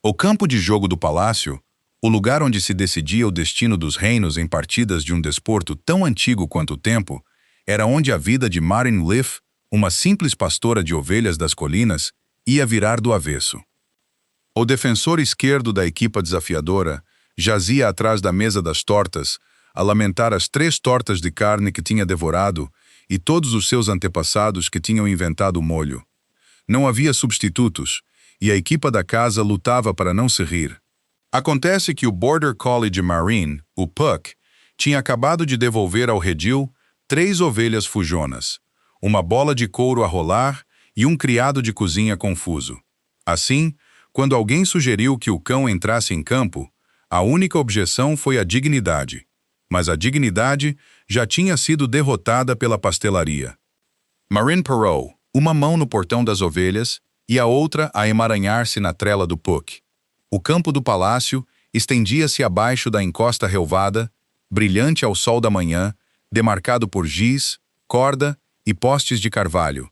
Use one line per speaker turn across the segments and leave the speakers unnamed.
O campo de jogo do palácio, o lugar onde se decidia o destino dos reinos em partidas de um desporto tão antigo quanto o tempo, era onde a vida de Marin Leaf, uma simples pastora de ovelhas das colinas, ia virar do avesso. O defensor esquerdo da equipa desafiadora jazia atrás da mesa das tortas, a lamentar as 3 tortas de carne que tinha devorado e todos os seus antepassados que tinham inventado o molho. Não havia substitutos, e a equipa da casa lutava para não se rir. Acontece que o Border Collie de Marin, o Puck, tinha acabado de devolver ao redil 3 ovelhas fujonas, uma bola de couro a rolar e um criado de cozinha confuso. Assim, quando alguém sugeriu que o cão entrasse em campo, a única objeção foi a dignidade. Mas a dignidade já tinha sido derrotada pela pastelaria. Marin parou, uma mão no portão das ovelhas e a outra a emaranhar-se na trela do Puck. O campo do palácio estendia-se abaixo da encosta relvada, brilhante ao sol da manhã, demarcado por giz, corda e postes de carvalho.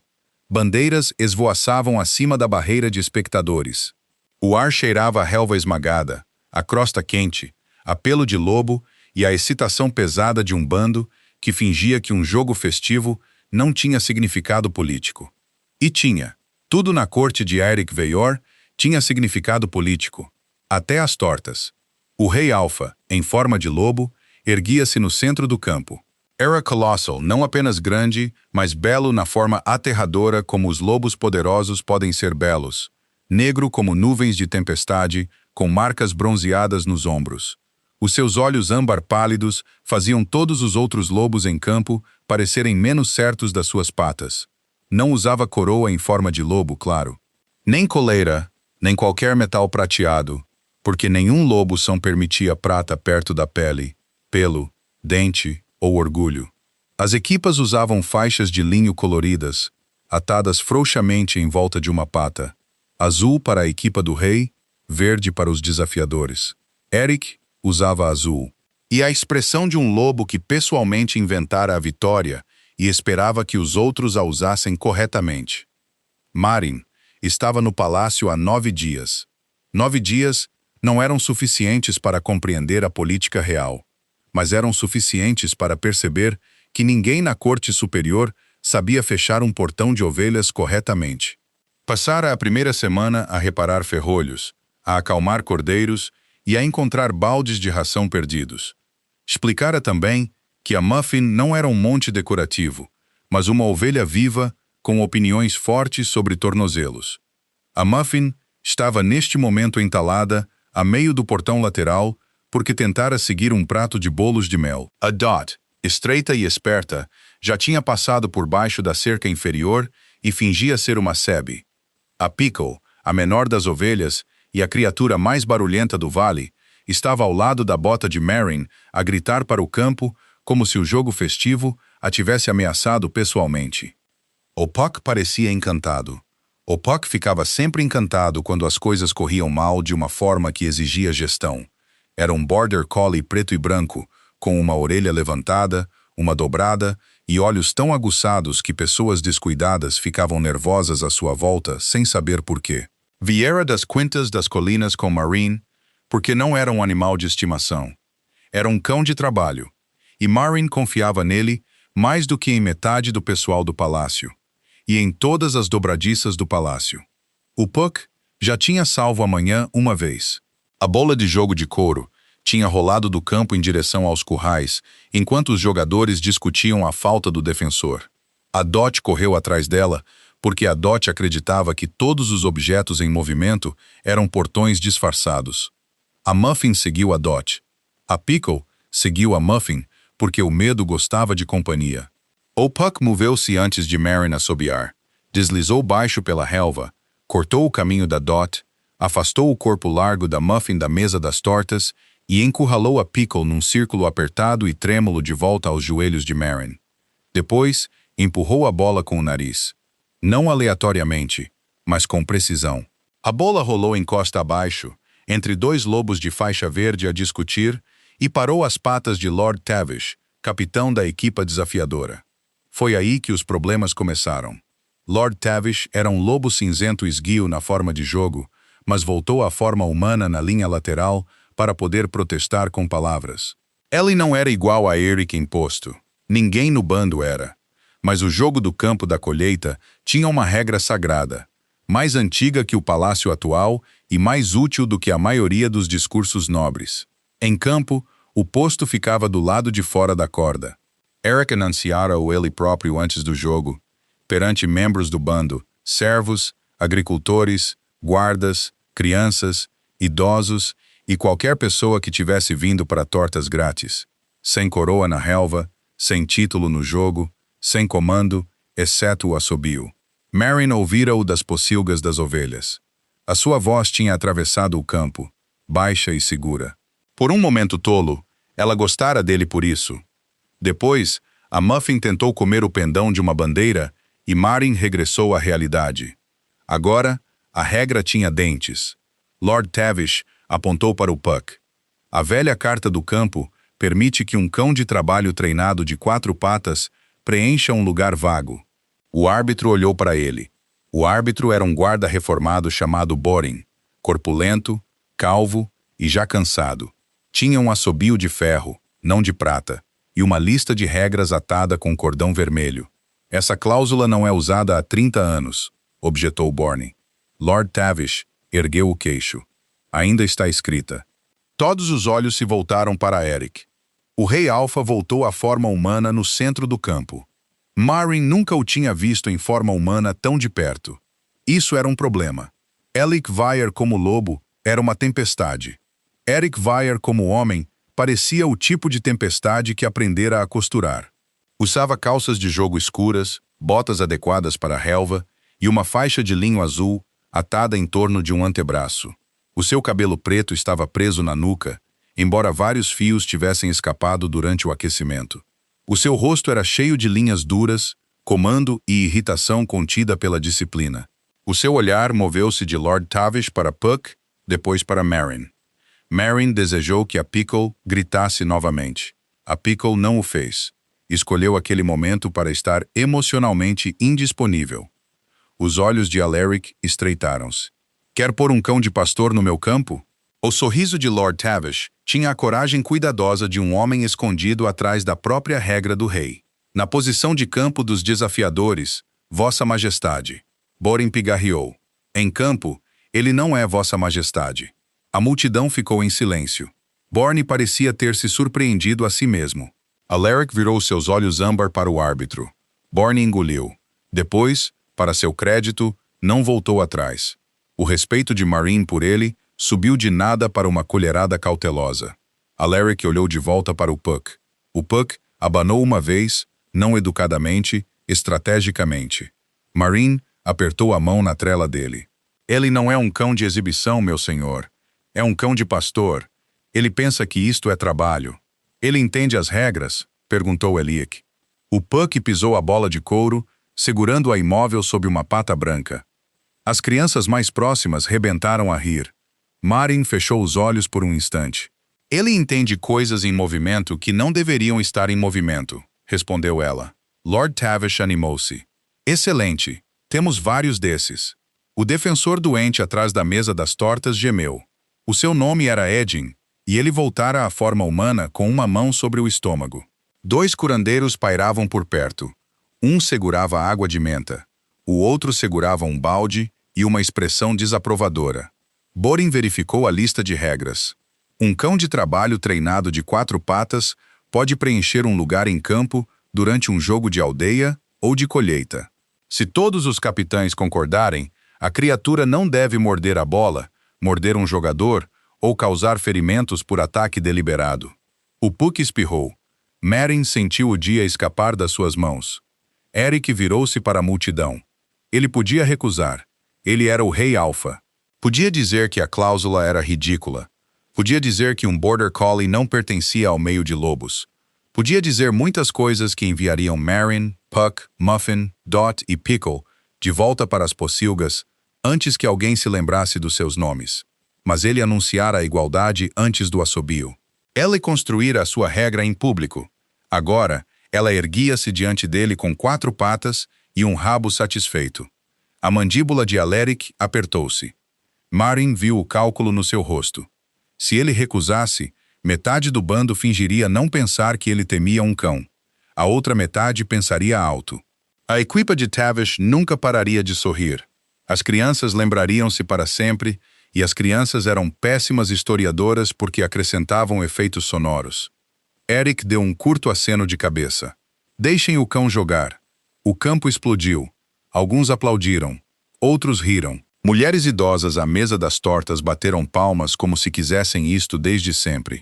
Bandeiras esvoaçavam acima da barreira de espectadores. O ar cheirava a relva esmagada, a crosta quente, a pelo de lobo e a excitação pesada de um bando que fingia que um jogo festivo não tinha significado político. E tinha. Tudo na corte de Eric Veyor tinha significado político, até as tortas. O rei Alfa, em forma de lobo, erguia-se no centro do campo. Era colossal, não apenas grande, mas belo na forma aterradora como os lobos poderosos podem ser belos. Negro como nuvens de tempestade, com marcas bronzeadas nos ombros. Os seus olhos âmbar pálidos faziam todos os outros lobos em campo parecerem menos certos das suas patas. Não usava coroa em forma de lobo, claro. Nem coleira, nem qualquer metal prateado, porque nenhum lobo são permitia prata perto da pele, pelo, dente ou orgulho. As equipas usavam faixas de linho coloridas, atadas frouxamente em volta de uma pata. Azul para a equipa do rei, verde para os desafiadores. Eric usava azul. E a expressão de um lobo que pessoalmente inventara a vitória e esperava que os outros a usassem corretamente. Marin estava no palácio há 9 dias. 9 dias não eram suficientes para compreender a política real, mas eram suficientes para perceber que ninguém na corte superior sabia fechar um portão de ovelhas corretamente. Passara a primeira semana a reparar ferrolhos, a acalmar cordeiros e a encontrar baldes de ração perdidos. Explicara também que a Muffin não era um monte decorativo, mas uma ovelha viva com opiniões fortes sobre tornozelos. A Muffin estava neste momento entalada a meio do portão lateral porque tentara seguir um prato de bolos de mel. A Dot, estreita e esperta, já tinha passado por baixo da cerca inferior e fingia ser uma sebe. A Pickle, a menor das ovelhas e a criatura mais barulhenta do vale, estava ao lado da bota de Marin a gritar para o campo como se o jogo festivo a tivesse ameaçado pessoalmente. O Puck parecia encantado. O Puck ficava sempre encantado quando as coisas corriam mal de uma forma que exigia gestão. Era um Border Collie preto e branco, com uma orelha levantada, uma dobrada e olhos tão aguçados que pessoas descuidadas ficavam nervosas à sua volta sem saber por quê. Viera das quintas das colinas com Marin, porque não era um animal de estimação. Era um cão de trabalho, e Marin confiava nele mais do que em metade do pessoal do palácio, e em todas as dobradiças do palácio. O Puck já tinha salvo a manhã uma vez. A bola de jogo de couro tinha rolado do campo em direção aos currais, enquanto os jogadores discutiam a falta do defensor. A Dot correu atrás dela, porque a Dot acreditava que todos os objetos em movimento eram portões disfarçados. A Muffin seguiu a Dot. A Pickle seguiu a Muffin, porque o medo gostava de companhia. O Puck moveu-se antes de Marin assobiar, deslizou baixo pela relva, cortou o caminho da Dot, afastou o corpo largo da Muffin da mesa das tortas e encurralou a Pickle num círculo apertado e trêmulo de volta aos joelhos de Marin. Depois, empurrou a bola com o nariz. Não aleatoriamente, mas com precisão. A bola rolou encosta abaixo, entre 2 lobos de faixa verde a discutir, e parou às patas de Lord Tavish, capitão da equipa desafiadora. Foi aí que os problemas começaram. Lord Tavish era um lobo cinzento esguio na forma de jogo, mas voltou à forma humana na linha lateral para poder protestar com palavras. Ellie não era igual a Eric em posto. Ninguém no bando era. Mas o jogo do campo da colheita tinha uma regra sagrada, mais antiga que o palácio atual e mais útil do que a maioria dos discursos nobres. Em campo, o posto ficava do lado de fora da corda. Eric anunciara-o ele próprio antes do jogo, perante membros do bando, servos, agricultores, guardas, crianças, idosos e qualquer pessoa que tivesse vindo para tortas grátis. Sem coroa na relva, sem título no jogo, sem comando, exceto o assobio. Meryn ouvira-o das pocilgas das ovelhas. A sua voz tinha atravessado o campo, baixa e segura. Por um momento tolo, ela gostara dele por isso. Depois, a Muffin tentou comer o pendão de uma bandeira e Meryn regressou à realidade. Agora, a regra tinha dentes. Lord Tavish apontou para o puck. A velha carta do campo permite que um cão de trabalho treinado de 4 patas preencha um lugar vago. O árbitro olhou para ele. O árbitro era um guarda reformado chamado Boring, corpulento, calvo e já cansado. Tinha um assobio de ferro, não de prata, e uma lista de regras atada com cordão vermelho. Essa cláusula não é usada há 30 anos, objetou Boring. Lord Tavish ergueu o queixo. Ainda está escrita. Todos os olhos se voltaram para Eric. O Rei Alfa voltou à forma humana no centro do campo. Meryn nunca o tinha visto em forma humana tão de perto. Isso era um problema. Alec Vyer como lobo era uma tempestade. Eric Vyer como homem parecia o tipo de tempestade que aprendera a costurar. Usava calças de jogo escuras, botas adequadas para a relva e uma faixa de linho azul atada em torno de um antebraço. O seu cabelo preto estava preso na nuca, embora vários fios tivessem escapado durante o aquecimento. O seu rosto era cheio de linhas duras, comando e irritação contida pela disciplina. O seu olhar moveu-se de Lord Tavish para Puck, depois para Meryn. Meryn desejou que a Pickle gritasse novamente. A Pickle não o fez. Escolheu aquele momento para estar emocionalmente indisponível. Os olhos de Alaric estreitaram-se. Quer pôr um cão de pastor no meu campo? O sorriso de Lord Tavish tinha a coragem cuidadosa de um homem escondido atrás da própria regra do rei. Na posição de campo dos desafiadores, Vossa Majestade. Boring pigarreou. Em campo, ele não é Vossa Majestade. A multidão ficou em silêncio. Boring parecia ter se surpreendido a si mesmo. Alaric virou seus olhos âmbar para o árbitro. Boring engoliu. Depois, para seu crédito, não voltou atrás. O respeito de Meryn por ele subiu de nada para uma colherada cautelosa. Alaric olhou de volta para o Puck. O Puck abanou uma vez, não educadamente, estrategicamente. Meryn apertou a mão na trela dele. Ele não é um cão de exibição, meu senhor. É um cão de pastor. Ele pensa que isto é trabalho. Ele entende as regras? Perguntou Eliek. O Puck pisou a bola de couro, segurando-a imóvel sob uma pata branca. As crianças mais próximas rebentaram a rir. Meryn fechou os olhos por um instante. Ele entende coisas em movimento que não deveriam estar em movimento, respondeu ela. Lord Tavish animou-se. Excelente. Temos vários desses. O defensor doente atrás da mesa das tortas gemeu. O seu nome era Edin, e ele voltara à forma humana com uma mão sobre o estômago. 2 curandeiros pairavam por perto. Um segurava água de menta. O outro segurava um balde e uma expressão desaprovadora. Boring verificou a lista de regras. Um cão de trabalho treinado de 4 patas pode preencher um lugar em campo durante um jogo de aldeia ou de colheita. Se todos os capitães concordarem, a criatura não deve morder a bola, morder um jogador ou causar ferimentos por ataque deliberado. O Puck espirrou. Meryn sentiu o dia escapar das suas mãos. Eric virou-se para a multidão. Ele podia recusar. Ele era o Rei Alfa. Podia dizer que a cláusula era ridícula. Podia dizer que um Border Collie não pertencia ao meio de lobos. Podia dizer muitas coisas que enviariam Meryn, Puck, Muffin, Dot e Pickle de volta para as pocilgas antes que alguém se lembrasse dos seus nomes. Mas ele anunciara a igualdade antes do assobio. Ela construíra a sua regra em público. Agora, ela erguia-se diante dele com 4 patas e um rabo satisfeito. A mandíbula de Alaric apertou-se. Marin viu o cálculo no seu rosto. Se ele recusasse, metade do bando fingiria não pensar que ele temia um cão. A outra metade pensaria alto. A equipa de Tavish nunca pararia de sorrir. As crianças lembrariam-se para sempre, e as crianças eram péssimas historiadoras porque acrescentavam efeitos sonoros. Eric deu um curto aceno de cabeça. Deixem o cão jogar. O campo explodiu. Alguns aplaudiram. Outros riram. Mulheres idosas à mesa das tortas bateram palmas como se quisessem isto desde sempre.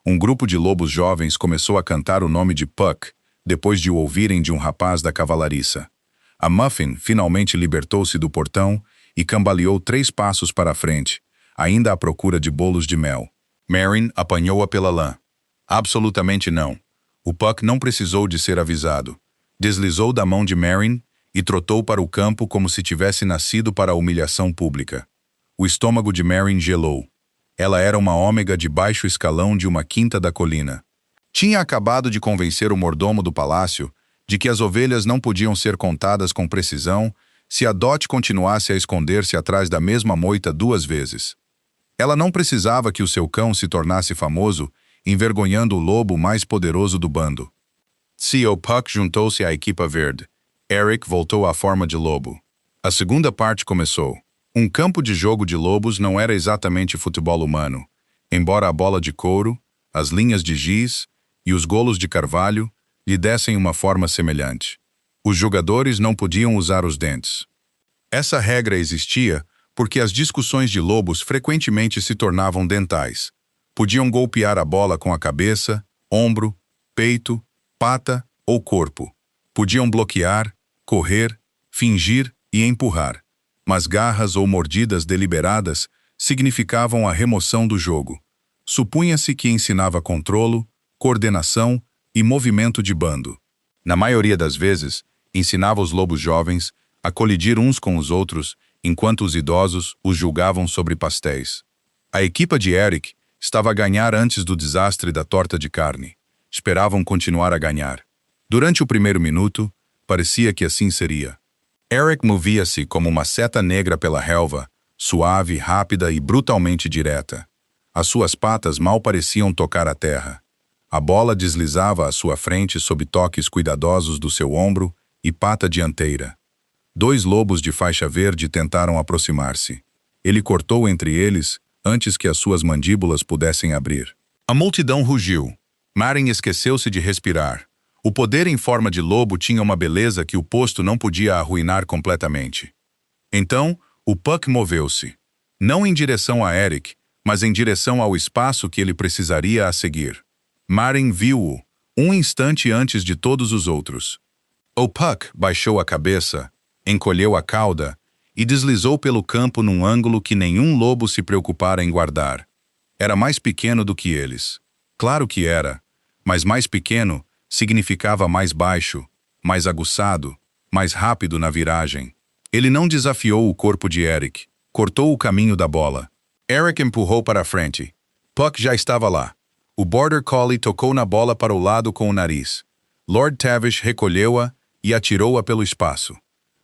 Um grupo de lobos jovens começou a cantar o nome de Puck, depois de o ouvirem de um rapaz da cavalariça. A Muffin finalmente libertou-se do portão e cambaleou 3 passos para a frente, ainda à procura de bolos de mel. Marin apanhou-a pela lã. Absolutamente não. O Puck não precisou de ser avisado. Deslizou da mão de Marin e trotou para o campo como se tivesse nascido para a humilhação pública. O estômago de Marin gelou. Ela era uma ômega de baixo escalão de uma quinta da colina. Tinha acabado de convencer o mordomo do palácio de que as ovelhas não podiam ser contadas com precisão se a Dot continuasse a esconder-se atrás da mesma moita 2 vezes. Ela não precisava que o seu cão se tornasse famoso, envergonhando o lobo mais poderoso do bando. C.O. Puck juntou-se à equipa verde. Eric voltou à forma de lobo. A segunda parte começou. Um campo de jogo de lobos não era exatamente futebol humano, embora a bola de couro, as linhas de giz e os golos de carvalho lhe dessem uma forma semelhante. Os jogadores não podiam usar os dentes. Essa regra existia porque as discussões de lobos frequentemente se tornavam dentais. Podiam golpear a bola com a cabeça, ombro, peito, pata ou corpo. Podiam bloquear, correr, fingir e empurrar. Mas garras ou mordidas deliberadas significavam a remoção do jogo. Supunha-se que ensinava controlo, coordenação e movimento de bando. Na maioria das vezes, ensinava os lobos jovens a colidir uns com os outros, enquanto os idosos os julgavam sobre pastéis. A equipa de Eric estava a ganhar antes do desastre da torta de carne. Esperavam continuar a ganhar. Durante o primeiro minuto, parecia que assim seria. Eric movia-se como uma seta negra pela relva, suave, rápida e brutalmente direta. As suas patas mal pareciam tocar a terra. A bola deslizava à sua frente sob toques cuidadosos do seu ombro e pata dianteira. 2 lobos de faixa verde tentaram aproximar-se. Ele cortou entre eles antes que as suas mandíbulas pudessem abrir. A multidão rugiu. Marin esqueceu-se de respirar. O poder em forma de lobo tinha uma beleza que o posto não podia arruinar completamente. Então, o Puck moveu-se. Não em direção a Eric, mas em direção ao espaço que ele precisaria a seguir. Marin viu-o, um instante antes de todos os outros. O Puck baixou a cabeça, encolheu a cauda e deslizou pelo campo num ângulo que nenhum lobo se preocupara em guardar. Era mais pequeno do que eles. Claro que era, mas mais pequeno significava mais baixo, mais aguçado, mais rápido na viragem. Ele não desafiou o corpo de Eric, cortou o caminho da bola. Eric empurrou para a frente. Puck já estava lá. O Border Collie tocou na bola para o lado com o nariz. Lord Tavish recolheu-a e atirou-a pelo espaço.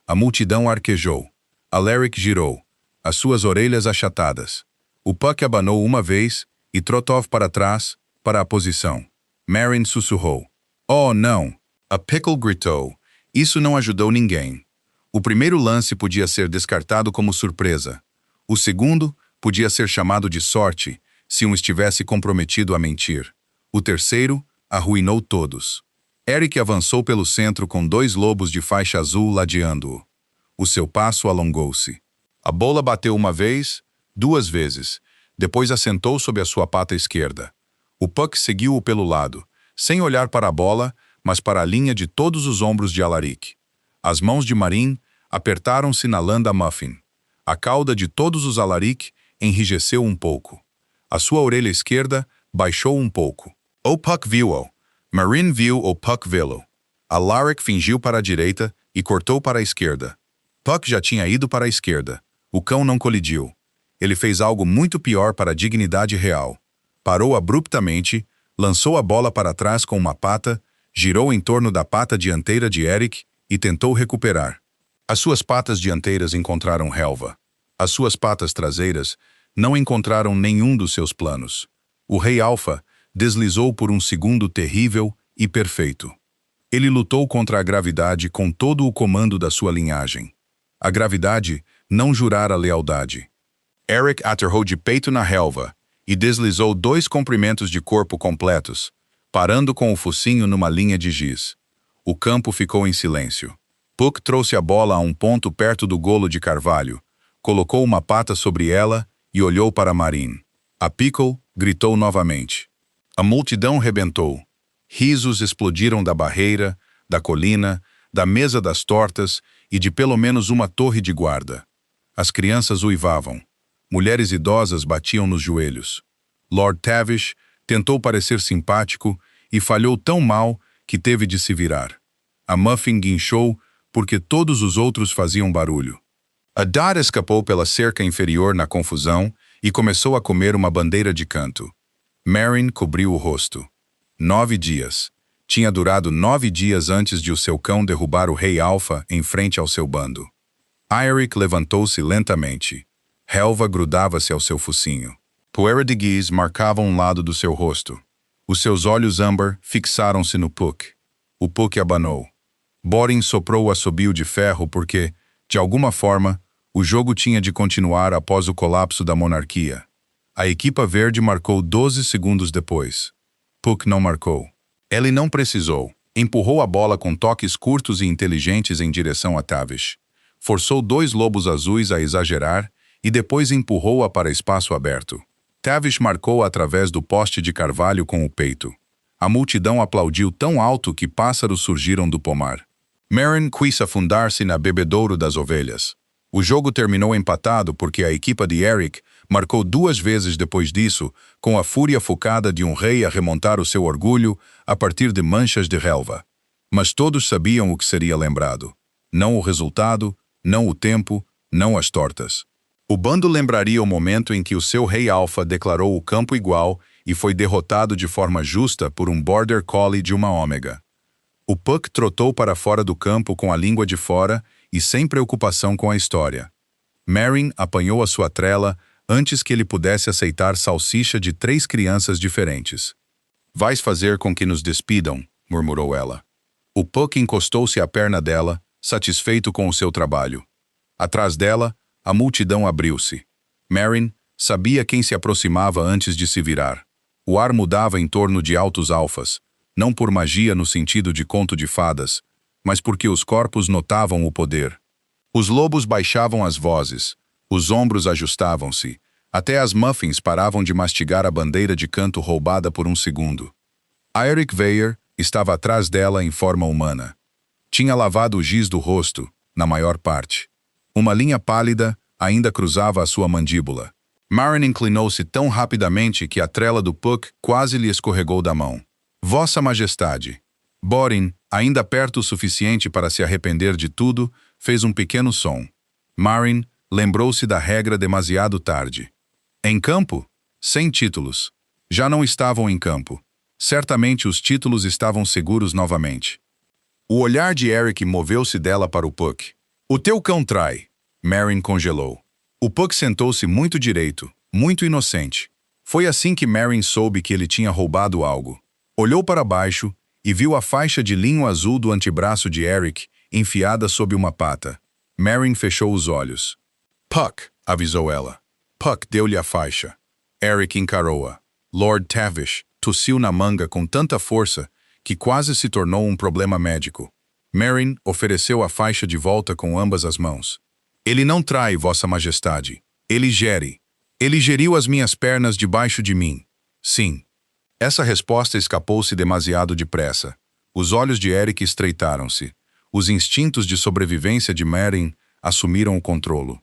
A multidão arquejou. Alaric girou, as suas orelhas achatadas. O Puck abanou uma vez e Trotov para trás, para a posição. Marin sussurrou. Oh, não! A Pickle gritou. Isso não ajudou ninguém. O primeiro lance podia ser descartado como surpresa. O segundo podia ser chamado de sorte, se um estivesse comprometido a mentir. O terceiro arruinou todos. Eric avançou pelo centro com 2 lobos de faixa azul ladeando-o. O seu passo alongou-se. A bola bateu uma vez, 2 vezes. Depois assentou sob a sua pata esquerda. O Puck seguiu-o pelo lado, sem olhar para a bola, mas para a linha de todos os ombros de Alaric. As mãos de Marin apertaram-se na lã da Muffin. A cauda de todos os Alaric enrijeceu um pouco. A sua orelha esquerda baixou um pouco. O Puck viu-o. Marin viu o Puck vê-lo. Alaric fingiu para a direita e cortou para a esquerda. Puck já tinha ido para a esquerda. O cão não colidiu. Ele fez algo muito pior para a dignidade real. Parou abruptamente, lançou a bola para trás com uma pata, girou em torno da pata dianteira de Eric e tentou recuperar. As suas patas dianteiras encontraram relva. As suas patas traseiras não encontraram nenhum dos seus planos. O Rei Alpha deslizou por um segundo terrível e perfeito. Ele lutou contra a gravidade com todo o comando da sua linhagem. A gravidade não jurara lealdade. Eric aterrou de peito na relva e deslizou 2 comprimentos de corpo completos, parando com o focinho numa linha de giz. O campo ficou em silêncio. Puck trouxe a bola a um ponto perto do golo de carvalho, colocou uma pata sobre ela e olhou para Marine. A Pickle gritou novamente. A multidão rebentou. Risos explodiram da barreira, da colina, da mesa das tortas e de pelo menos uma torre de guarda. As crianças uivavam. Mulheres idosas batiam nos joelhos. Lord Tavish tentou parecer simpático e falhou tão mal que teve de se virar. A Muffin guinchou porque todos os outros faziam barulho. A Dot escapou pela cerca inferior na confusão e começou a comer uma bandeira de canto. Merrin cobriu o rosto. 9 dias. Tinha durado 9 dias antes de o seu cão derrubar o Rei Alpha em frente ao seu bando. Eirik levantou-se lentamente. Relva grudava-se ao seu focinho. Poeira de giz marcava um lado do seu rosto. Os seus olhos âmbar fixaram-se no Puck. O Puck abanou. Borin soprou o assobio de ferro porque, de alguma forma, o jogo tinha de continuar após o colapso da monarquia. A equipa verde marcou 12 segundos depois. Puck não marcou. Ele não precisou. Empurrou a bola com toques curtos e inteligentes em direção a Tavish. Forçou 2 lobos azuis a exagerar e depois empurrou-a para espaço aberto. Tavish marcou através do poste de carvalho com o peito. A multidão aplaudiu tão alto que pássaros surgiram do pomar. Merrin quis afundar-se na bebedouro das ovelhas. O jogo terminou empatado porque a equipa de Eric marcou 2 vezes depois disso, com a fúria focada de um rei a remontar o seu orgulho a partir de manchas de relva. Mas todos sabiam o que seria lembrado. Não o resultado, não o tempo, não as tortas. O bando lembraria o momento em que o seu Rei Alpha declarou o campo igual e foi derrotado de forma justa por um Border Collie de uma Ômega. O Puck trotou para fora do campo com a língua de fora e sem preocupação com a história. Merrin apanhou a sua trela antes que ele pudesse aceitar salsicha de 3 crianças diferentes. "Vais fazer com que nos despidam", murmurou ela. O Puck encostou-se à perna dela, satisfeito com o seu trabalho. Atrás dela, a multidão abriu-se. Merrin sabia quem se aproximava antes de se virar. O ar mudava em torno de altos alfas, não por magia no sentido de conto de fadas, mas porque os corpos notavam o poder. Os lobos baixavam as vozes, os ombros ajustavam-se, até as muffins paravam de mastigar a bandeira de canto roubada por um segundo. Eirik Veyer estava atrás dela em forma humana. Tinha lavado o giz do rosto, na maior parte. Uma linha pálida ainda cruzava a sua mandíbula. Merrin inclinou-se tão rapidamente que a trela do Puck quase lhe escorregou da mão. "Vossa Majestade." Borin, ainda perto o suficiente para se arrepender de tudo, fez um pequeno som. Merrin lembrou-se da regra demasiado tarde. Em campo? Sem títulos. Já não estavam em campo. Certamente os títulos estavam seguros novamente. O olhar de Eric moveu-se dela para o Puck. "O teu cão trai." Merrin congelou. O Puck sentou-se muito direito, muito inocente. Foi assim que Merrin soube que ele tinha roubado algo. Olhou para baixo e viu a faixa de linho azul do antebraço de Eric enfiada sob uma pata. Merrin fechou os olhos. "Puck", avisou ela. Puck deu-lhe a faixa. Eric encarou-a. Lord Tavish tossiu na manga com tanta força que quase se tornou um problema médico. Merrin ofereceu a faixa de volta com ambas as mãos. "Ele não trai, Vossa Majestade. Ele gere. Ele geriu as minhas pernas debaixo de mim. Sim." Essa resposta escapou-se demasiado depressa. Os olhos de Eric estreitaram-se. Os instintos de sobrevivência de Merrin assumiram o controlo.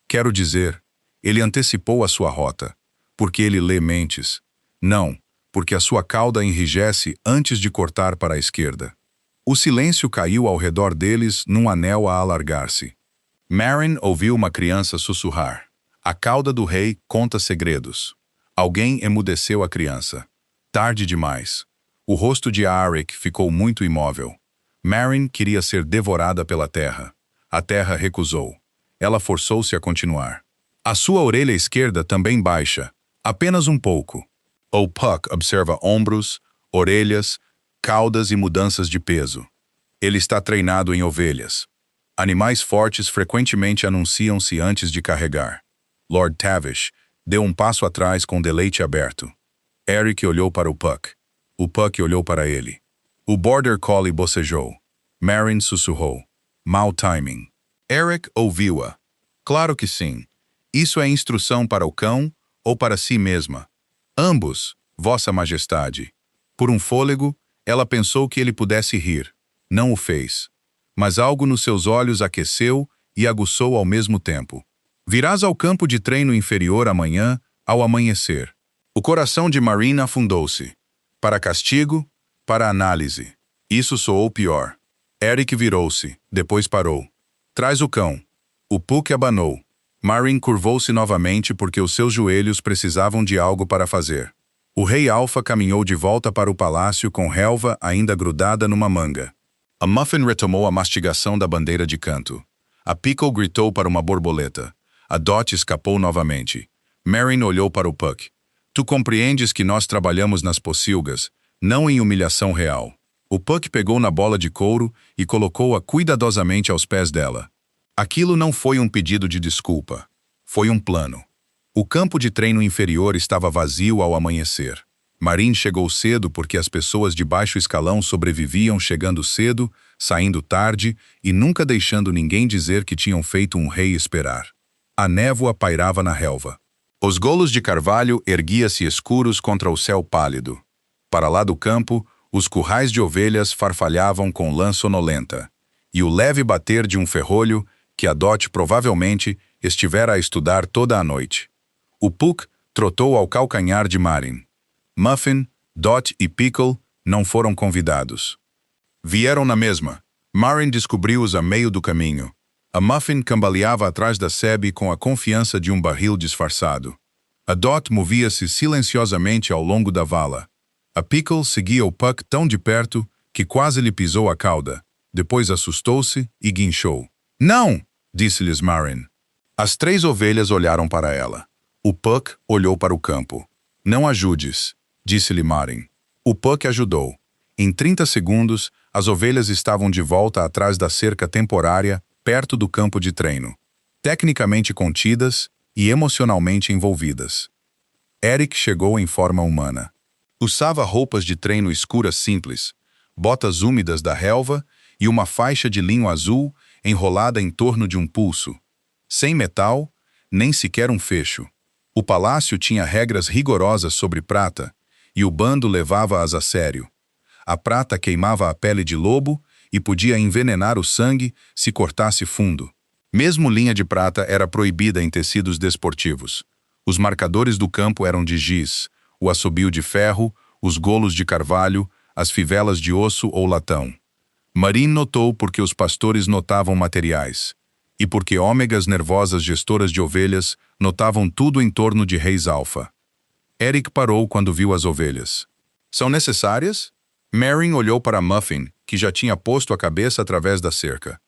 Quero dizer, ele antecipou a sua rota. Porque ele lê mentes. Não, porque a sua cauda enrijece antes de cortar para a esquerda. O silêncio caiu ao redor deles num anel a alargar-se. Merrin ouviu uma criança sussurrar. A cauda do rei conta segredos. Alguém emudeceu a criança. Tarde demais. O rosto de Eric ficou muito imóvel. Marin queria ser devorada pela terra. A terra recusou. Ela forçou-se a continuar. A sua orelha esquerda também baixa, apenas um pouco. O Puck observa ombros, orelhas, caudas e mudanças de peso. Ele está treinado em ovelhas. Animais fortes frequentemente anunciam-se antes de carregar. Lord Tavish deu um passo atrás com deleite aberto. Eric olhou para o Puck. O Puck olhou para ele. O Border Collie bocejou. Marin sussurrou. Mau timing. Eric ouviu-a. Claro que sim. Isso é instrução para o cão ou para si mesma? Ambos, Vossa Majestade. Por um fôlego, ela pensou que ele pudesse rir. Não o fez. Mas algo nos seus olhos aqueceu e aguçou ao mesmo tempo. Virás ao campo de treino inferior amanhã, ao amanhecer. O coração de Marin afundou-se. Para castigo, para análise. Isso soou pior. Eric virou-se, depois parou. Traz o cão. O Puck abanou. Marin curvou-se novamente porque os seus joelhos precisavam de algo para fazer. O rei Alfa caminhou de volta para o palácio com relva ainda grudada numa manga. A Muffin retomou a mastigação da bandeira de canto. A Pickle gritou para uma borboleta. A Dot escapou novamente. Marin olhou para o Puck. Tu compreendes que nós trabalhamos nas pocilgas, não em humilhação real. O Puck pegou na bola de couro e colocou-a cuidadosamente aos pés dela. Aquilo não foi um pedido de desculpa. Foi um plano. O campo de treino inferior estava vazio ao amanhecer. Marin chegou cedo porque as pessoas de baixo escalão sobreviviam chegando cedo, saindo tarde e nunca deixando ninguém dizer que tinham feito um rei esperar. A névoa pairava na relva. Os golos de carvalho erguiam-se escuros contra o céu pálido. Para lá do campo, os currais de ovelhas farfalhavam com lã sonolenta, e o leve bater de um ferrolho que a Dot provavelmente estivera a estudar toda a noite. O Puck trotou ao calcanhar de Marin. Muffin, Dot e Pickle não foram convidados. Vieram na mesma. Marin descobriu-os a meio do caminho. A Muffin cambaleava atrás da Sebe com a confiança de um barril disfarçado. A Dot movia-se silenciosamente ao longo da vala. A Pickle seguia o Puck tão de perto que quase lhe pisou a cauda. Depois assustou-se e guinchou. Não! Disse-lhes Marin. As 3 ovelhas olharam para ela. O Puck olhou para o campo. Não ajudes, disse-lhe Marin. O Puck ajudou. Em 30 segundos, as ovelhas estavam de volta atrás da cerca temporária, perto do campo de treino, tecnicamente contidas e emocionalmente envolvidas. Eric chegou em forma humana. Usava roupas de treino escuras simples, botas úmidas da relva e uma faixa de linho azul enrolada em torno de um pulso. Sem metal, nem sequer um fecho. O palácio tinha regras rigorosas sobre prata, e o bando levava-as a sério. A prata queimava a pele de lobo e podia envenenar o sangue se cortasse fundo. Mesmo linha de prata era proibida em tecidos desportivos. Os marcadores do campo eram de giz, o assobio de ferro, os golos de carvalho, as fivelas de osso ou latão. Marin notou porque os pastores notavam materiais, e porque ômegas nervosas gestoras de ovelhas notavam tudo em torno de reis alfa. Eric parou quando viu as ovelhas. São necessárias? Marin olhou para Muffin, que já tinha posto a cabeça através da cerca.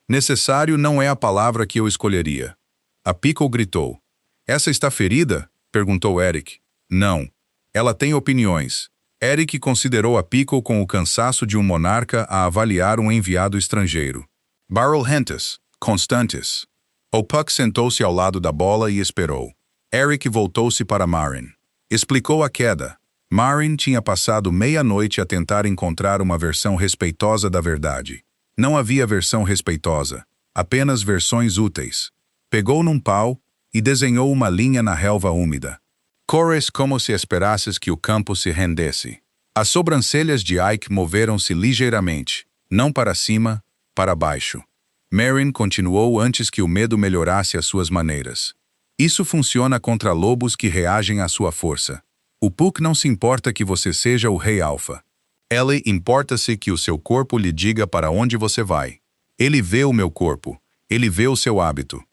Necessário não é a palavra que eu escolheria. A Pickle gritou. Essa está ferida? Perguntou Eric. Não. Ela tem opiniões. Eric considerou a Pickle com o cansaço de um monarca a avaliar um enviado estrangeiro. Barrel Hentes, Constantes. O Puck sentou-se ao lado da bola e esperou. Eric voltou-se para Marin. Explicou a queda. Marin tinha passado meia-noite a tentar encontrar uma versão respeitosa da verdade. Não havia versão respeitosa, apenas versões úteis. Pegou num pau e desenhou uma linha na relva úmida. Cores como se esperasses que o campo se rendesse. As sobrancelhas de Ike moveram-se ligeiramente, não para cima, para baixo. Marin continuou antes que o medo melhorasse as suas maneiras. Isso funciona contra lobos que reagem à sua força. O Puck não se importa que você seja o rei alfa. Ele importa-se que o seu corpo lhe diga para onde você vai. Ele vê o meu corpo. Ele vê o seu hábito.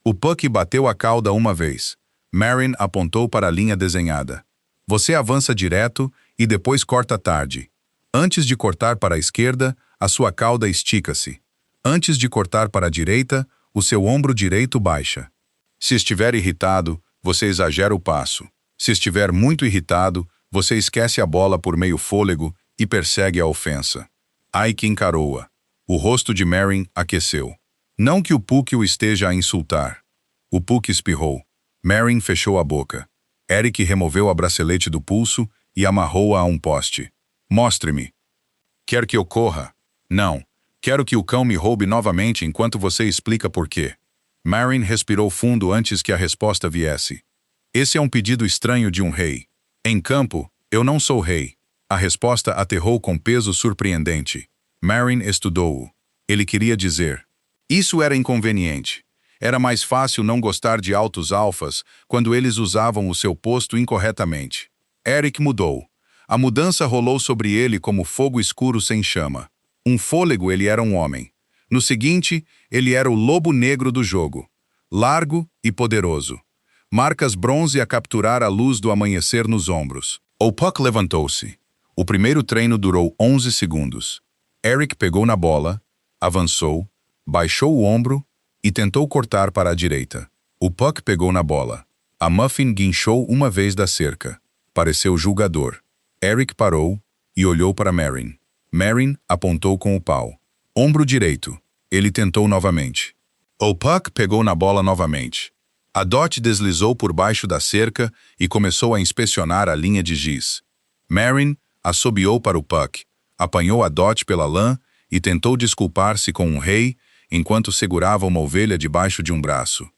O Puck bateu a cauda uma vez. Marin apontou para a linha desenhada. Você avança direto e depois corta tarde. Antes de cortar para a esquerda, A sua cauda estica-se. Antes de cortar para a direita, o seu ombro direito baixa. Se estiver irritado, você exagera o passo. Se estiver muito irritado, você esquece a bola por meio fôlego e persegue a ofensa. Ike encarou-a. O rosto de Marin aqueceu. Não que o Puck o esteja a insultar. O Puck espirrou. Marin fechou a boca. Eric removeu a bracelete do pulso e amarrou-a a um poste. Mostre-me. Quer que eu corra? Não. Quero que o cão me roube novamente enquanto você explica por quê. Marin respirou fundo antes que a resposta viesse. Esse é um pedido estranho de um rei. Em campo, eu não sou rei. A resposta aterrou com peso surpreendente. Marin estudou-o. Ele queria dizer. Isso era inconveniente. Era mais fácil não gostar de altos alfas quando eles usavam o seu posto incorretamente. Eric mudou. A mudança rolou sobre ele como fogo escuro sem chama. Um fôlego ele era um homem. No seguinte, ele era o lobo negro do jogo. Largo e poderoso. Marcas bronze a capturar a luz do amanhecer nos ombros. O Puck levantou-se. O primeiro treino durou 11 segundos. Eric pegou na bola, avançou, baixou o ombro e tentou cortar para a direita. O Puck pegou na bola. A Muffin guinchou uma vez da cerca. Pareceu julgador. Eric parou e olhou para Marin. Marin apontou com o pau. Ombro direito. Ele tentou novamente. O Puck pegou na bola novamente. A Dot deslizou por baixo da cerca e começou a inspecionar a linha de giz. Marin assobiou para o Puck, apanhou a Dot pela lã e tentou desculpar-se com um rei enquanto segurava uma ovelha debaixo de um braço.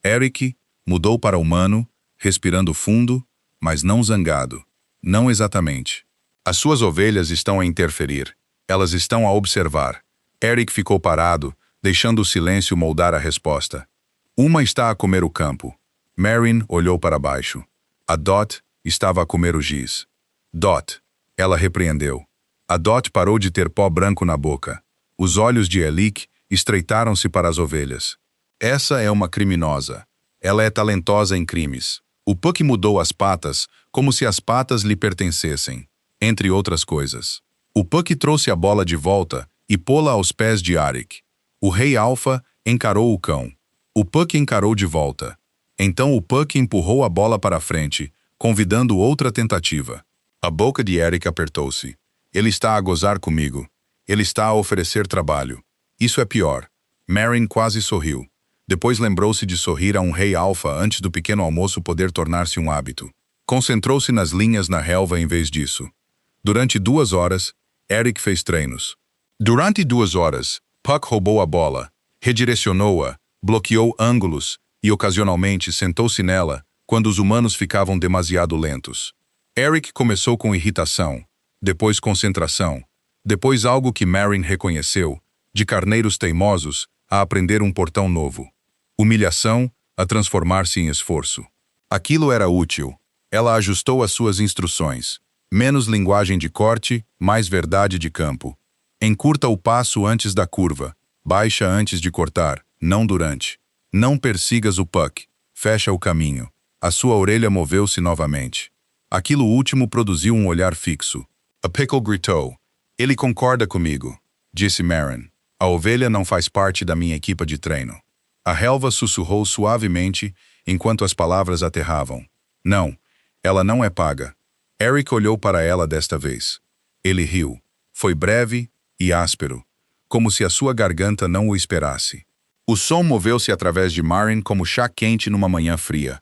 Eric mudou para humano, respirando fundo, mas não zangado. Não exatamente. As suas ovelhas estão a interferir. Elas estão a observar. Eric ficou parado, deixando o silêncio moldar a resposta. Uma está a comer o campo. Marin olhou para baixo. A Dot estava a comer o giz. Dot. Ela repreendeu. A Dot parou de ter pó branco na boca. Os olhos de Elik estreitaram-se para as ovelhas. Essa é uma criminosa. Ela é talentosa em crimes. O Puck mudou as patas, como se as patas lhe pertencessem, entre outras coisas. O Puck trouxe a bola de volta e pô-la aos pés de Arik. O rei Alfa encarou o cão. O Puck encarou de volta. Então o Puck empurrou a bola para a frente, convidando outra tentativa. A boca de Eric apertou-se. Ele está a gozar comigo. Ele está a oferecer trabalho. Isso é pior. Marin quase sorriu. Depois lembrou-se de sorrir a um rei alfa antes do pequeno almoço poder tornar-se um hábito. Concentrou-se nas linhas na relva em vez disso. Durante 2 horas, Eric fez treinos. Durante 2 horas, Puck roubou a bola, redirecionou-a, bloqueou ângulos e ocasionalmente sentou-se nela quando os humanos ficavam demasiado lentos. Eric começou com irritação, depois concentração, depois algo que Marin reconheceu, de carneiros teimosos a aprender um portão novo. Humilhação a transformar-se em esforço. Aquilo era útil. Ela ajustou as suas instruções. Menos linguagem de corte, mais verdade de campo. Encurta o passo antes da curva. Baixa antes de cortar, não durante. Não persigas o Puck. Fecha o caminho. A sua orelha moveu-se novamente. Aquilo último produziu um olhar fixo. A Pickle gritou. Ele concorda comigo, disse Marin. A ovelha não faz parte da minha equipa de treino. A relva sussurrou suavemente enquanto as palavras aterravam. Não, ela não é paga. Eric olhou para ela desta vez. Ele riu. Foi breve e áspero, como se a sua garganta não o esperasse. O som moveu-se através de Marin como chá quente numa manhã fria.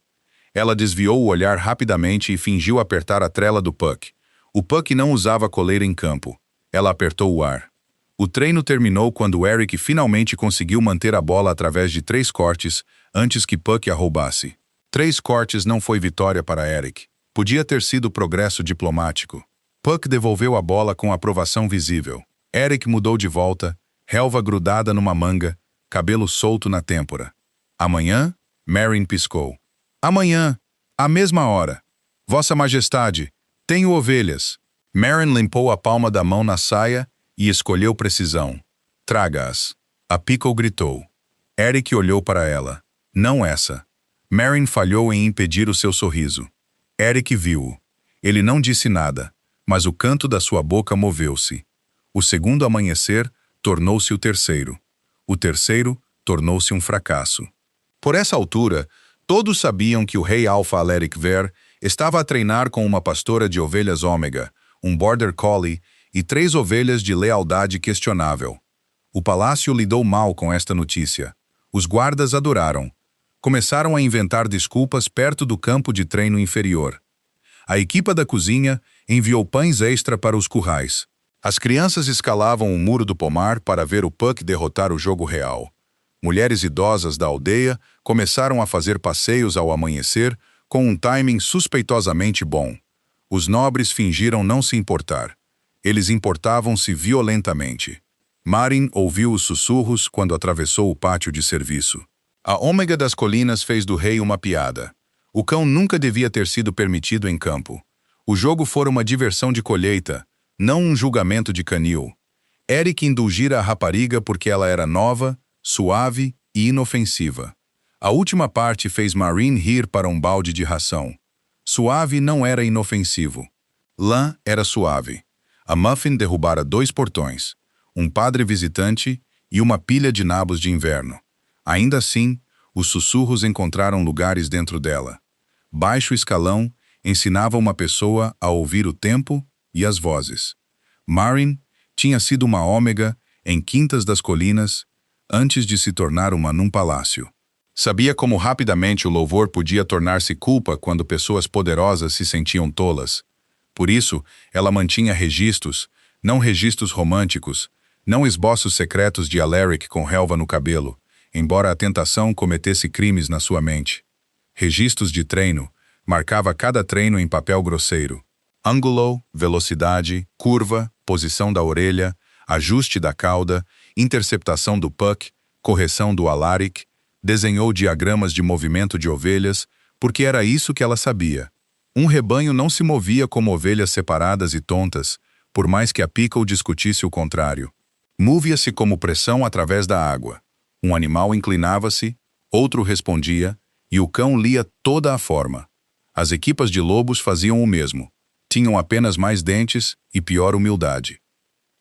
Ela desviou o olhar rapidamente e fingiu apertar a trela do Puck. O Puck não usava coleira em campo. Ela apertou o ar. O treino terminou quando Eric finalmente conseguiu manter a bola através de 3 cortes antes que Puck a roubasse. 3 cortes não foi vitória para Eric. Podia ter sido progresso diplomático. Puck devolveu a bola com aprovação visível. Eric mudou de volta, relva grudada numa manga, cabelo solto na têmpora. Amanhã? Marin piscou. Amanhã, à mesma hora. Vossa Majestade, tenho ovelhas. Marin limpou a palma da mão na saia e escolheu precisão. Traga-as. A Pickle gritou. Eric olhou para ela. Não essa. Marin falhou em impedir o seu sorriso. Eric viu-o. Ele não disse nada, mas o canto da sua boca moveu-se. O segundo amanhecer tornou-se o terceiro. O terceiro tornou-se um fracasso. Por essa altura, todos sabiam que o rei Alpha Alaric Ver estava a treinar com uma pastora de ovelhas ômega, um border collie e 3 ovelhas de lealdade questionável. O palácio lidou mal com esta notícia. Os guardas adoraram. Começaram a inventar desculpas perto do campo de treino inferior. A equipa da cozinha enviou pães extra para os currais. As crianças escalavam o muro do pomar para ver o Puck derrotar o jogo real. Mulheres idosas da aldeia começaram a fazer passeios ao amanhecer com um timing suspeitosamente bom. Os nobres fingiram não se importar. Eles importavam-se violentamente. Marin ouviu os sussurros quando atravessou o pátio de serviço. A ômega das colinas fez do rei uma piada. O cão nunca devia ter sido permitido em campo. O jogo fora uma diversão de colheita, não um julgamento de canil. Eric indulgira a rapariga porque ela era nova, suave e inofensiva. A última parte fez Marin rir para um balde de ração. Suave não era inofensivo. Lã era suave. A Muffin derrubara 2 portões, um padre visitante e uma pilha de nabos de inverno. Ainda assim, os sussurros encontraram lugares dentro dela. Baixo escalão ensinava uma pessoa a ouvir o tempo e as vozes. Marin tinha sido uma ômega em Quintas das Colinas antes de se tornar uma num palácio. Sabia como rapidamente o louvor podia tornar-se culpa quando pessoas poderosas se sentiam tolas. Por isso, ela mantinha registros, não registros românticos, não esboços secretos de Alaric com relva no cabelo, embora a tentação cometesse crimes na sua mente. Registros de treino, marcava cada treino em papel grosseiro. Ângulo, velocidade, curva, posição da orelha, ajuste da cauda, interceptação do Puck, correção do Alaric, desenhou diagramas de movimento de ovelhas, porque era isso que ela sabia. Um rebanho não se movia como ovelhas separadas e tontas, por mais que a Pickle discutisse o contrário. Movia-se como pressão através da água. Um animal inclinava-se, outro respondia, e o cão lia toda a forma. As equipas de lobos faziam o mesmo. Tinham apenas mais dentes e pior humildade.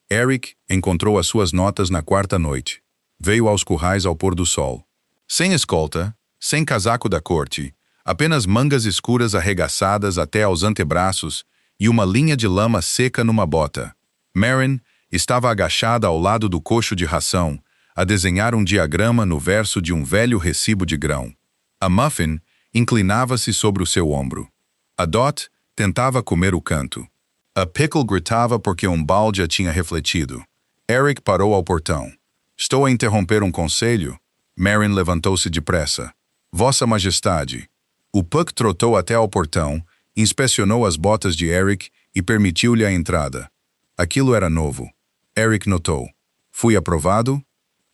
Eric encontrou as suas notas na 4ª noite. Veio aos currais ao pôr do sol. Sem escolta, sem casaco da corte, apenas mangas escuras arregaçadas até aos antebraços e uma linha de lama seca numa bota. Marin estava agachada ao lado do coxo de ração, a desenhar um diagrama no verso de um velho recibo de grão. A Muffin inclinava-se sobre o seu ombro. A Dot tentava comer o canto. A Pickle gritava porque um balde a tinha refletido. Eric parou ao portão. "Estou a interromper um conselho?" Marin levantou-se depressa. "Vossa Majestade." O Puck trotou até ao portão, inspecionou as botas de Eric e permitiu-lhe a entrada. Aquilo era novo. Eric notou. "Fui aprovado?"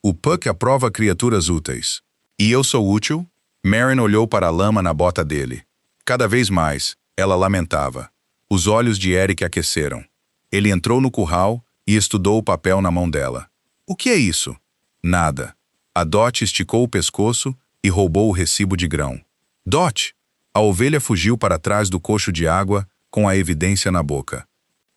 O Puck aprova criaturas úteis. "E eu sou útil?" Marin olhou para a lama na bota dele. Cada vez mais, ela lamentava. Os olhos de Eric aqueceram. Ele entrou no curral e estudou o papel na mão dela. "O que é isso?" "Nada." A Dot esticou o pescoço e roubou o recibo de grão. "Dot!" A ovelha fugiu para trás do coxo de água, com a evidência na boca.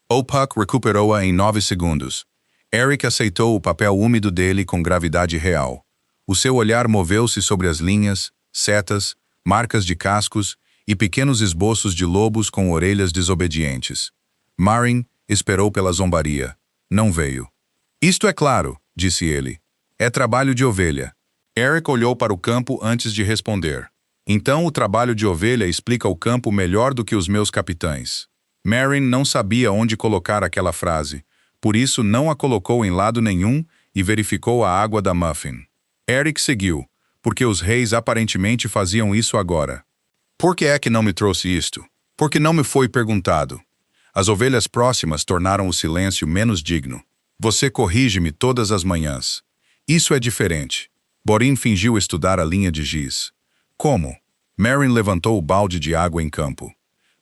O Puck recuperou-a em 9 segundos. Eric aceitou o papel úmido dele com gravidade real. O seu olhar moveu-se sobre as linhas, setas, marcas de cascos e pequenos esboços de lobos com orelhas desobedientes. Marin esperou pela zombaria. Não veio. "Isto é claro", disse ele. "É trabalho de ovelha." Eric olhou para o campo antes de responder. "Então o trabalho de ovelha explica o campo melhor do que os meus capitães." Marin não sabia onde colocar aquela frase, por isso não a colocou em lado nenhum e verificou a água da Muffin. Eric seguiu, porque os reis aparentemente faziam isso agora. "Por que é que não me trouxe isto? Por que não me foi perguntado?" As ovelhas próximas tornaram o silêncio menos digno. "Você corrige-me todas as manhãs. Isso é diferente." Borin fingiu estudar a linha de giz. "Como?" Marin levantou o balde de água em campo.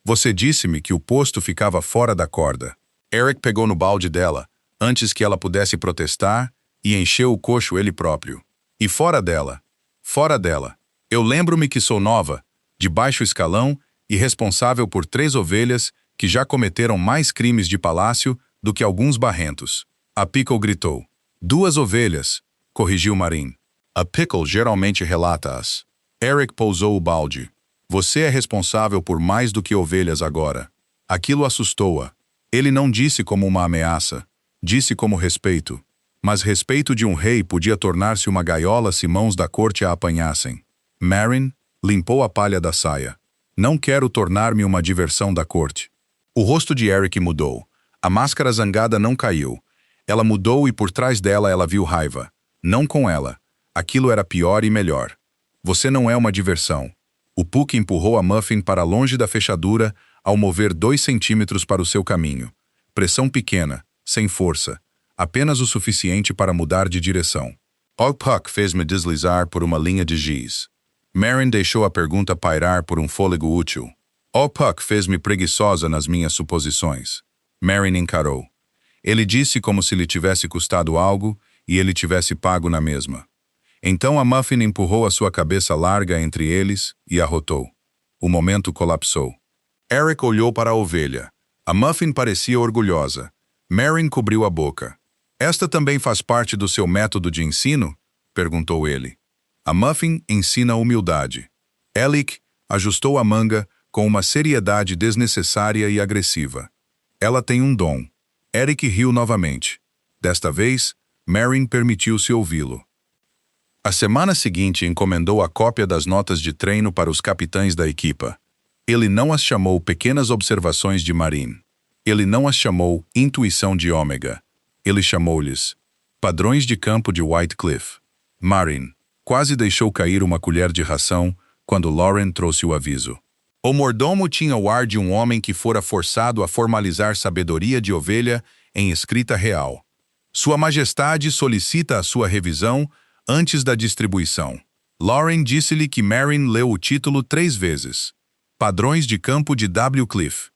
"Você disse-me que o posto ficava fora da corda." Eric pegou no balde dela, antes que ela pudesse protestar, e encheu o coxo ele próprio. "E fora dela? Fora dela. Eu lembro-me que sou nova, de baixo escalão e responsável por 3 ovelhas que já cometeram mais crimes de palácio do que alguns barrentos." A Pickle gritou. 2 ovelhas, corrigiu Marin. A Pickle geralmente relata-as. Eric pousou o balde. Você é responsável por mais do que ovelhas agora. Aquilo assustou-a. Ele não disse como uma ameaça, disse como respeito. Mas respeito de um rei podia tornar-se uma gaiola se mãos da corte a apanhassem. Marin limpou a palha da saia. Não quero tornar-me uma diversão da corte. O rosto de Eric mudou. A máscara zangada não caiu. Ela mudou e por trás dela ela viu raiva. Não com ela. Aquilo era pior e melhor. Você não é uma diversão. O Puck empurrou a Muffin para longe da fechadura ao mover 2 centímetros para o seu caminho. Pressão pequena, sem força. Apenas o suficiente para mudar de direção. O Puck fez-me deslizar por uma linha de giz. Marin deixou a pergunta pairar por um fôlego útil. O Puck fez-me preguiçosa nas minhas suposições. Marin encarou. Ele disse como se lhe tivesse custado algo e ele tivesse pago na mesma. Então a Muffin empurrou a sua cabeça larga entre eles e arrotou. O momento colapsou. Eric olhou para a ovelha. A Muffin parecia orgulhosa. Marin cobriu a boca. Esta também faz parte do seu método de ensino? Perguntou ele. A Muffin ensina humildade. Alec ajustou a manga com uma seriedade desnecessária e agressiva. Ela tem um dom. Eric riu novamente. Desta vez, Marin permitiu-se ouvi-lo. A semana seguinte encomendou a cópia das notas de treino para os capitães da equipa. Ele não as chamou pequenas observações de Marin. Ele não as chamou intuição de Ômega. Ele chamou-lhes padrões de campo de Whitecliff. Marin quase deixou cair uma colher de ração quando Lauren trouxe o aviso. O mordomo tinha o ar de um homem que fora forçado a formalizar sabedoria de ovelha em escrita real. Sua Majestade solicita a sua revisão antes da distribuição. Lauren disse-lhe que Marin leu o título 3 vezes. Padrões de campo de W. Cliff.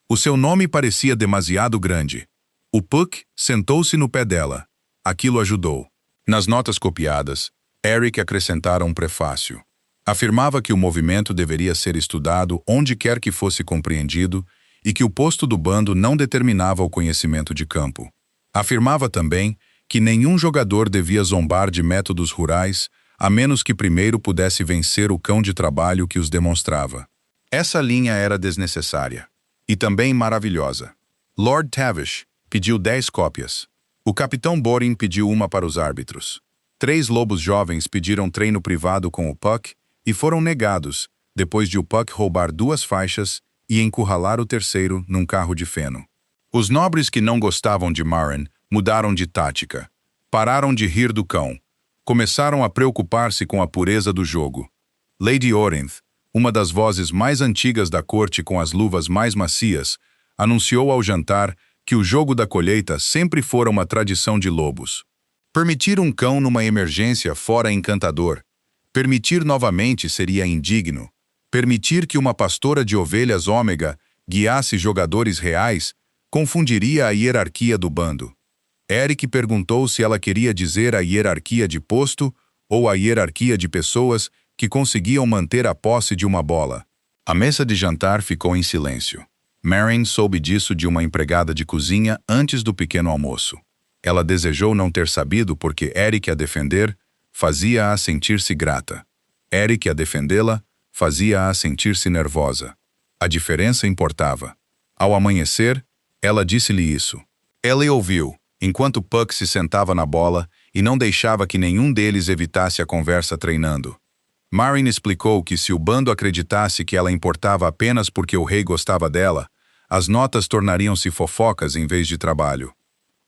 O seu nome parecia demasiado grande. O Puck sentou-se no pé dela. Aquilo ajudou. Nas notas copiadas, Eric acrescentara um prefácio. Afirmava que o movimento deveria ser estudado onde quer que fosse compreendido e que o posto do bando não determinava o conhecimento de campo. Afirmava também que nenhum jogador devia zombar de métodos rurais a menos que primeiro pudesse vencer o cão de trabalho que os demonstrava. Essa linha era desnecessária. E também maravilhosa. Lord Tavish pediu 10 cópias. O capitão Borin pediu uma para os árbitros. 3 lobos jovens pediram treino privado com o Puck e foram negados, depois de o Puck roubar 2 faixas e encurralar o terceiro num carro de feno. Os nobres que não gostavam de Marin mudaram de tática. Pararam de rir do cão. Começaram a preocupar-se com a pureza do jogo. Lady Orinth, uma das vozes mais antigas da corte com as luvas mais macias, anunciou ao jantar que o jogo da colheita sempre fora uma tradição de lobos. Permitir um cão numa emergência fora encantador. Permitir novamente seria indigno. Permitir que uma pastora de ovelhas ômega guiasse jogadores reais confundiria a hierarquia do bando. Eric perguntou se ela queria dizer a hierarquia de posto ou a hierarquia de pessoas que conseguiam manter a posse de uma bola. A mesa de jantar ficou em silêncio. Marin soube disso de uma empregada de cozinha antes do pequeno almoço. Ela desejou não ter sabido porque Eric a defender fazia-a sentir-se grata. Eric a defendê-la fazia-a sentir-se nervosa. A diferença importava. Ao amanhecer, ela disse-lhe isso. Ela ouviu, enquanto Puck se sentava na bola e não deixava que nenhum deles evitasse a conversa treinando. Marin explicou que se o bando acreditasse que ela importava apenas porque o rei gostava dela, as notas tornariam-se fofocas em vez de trabalho.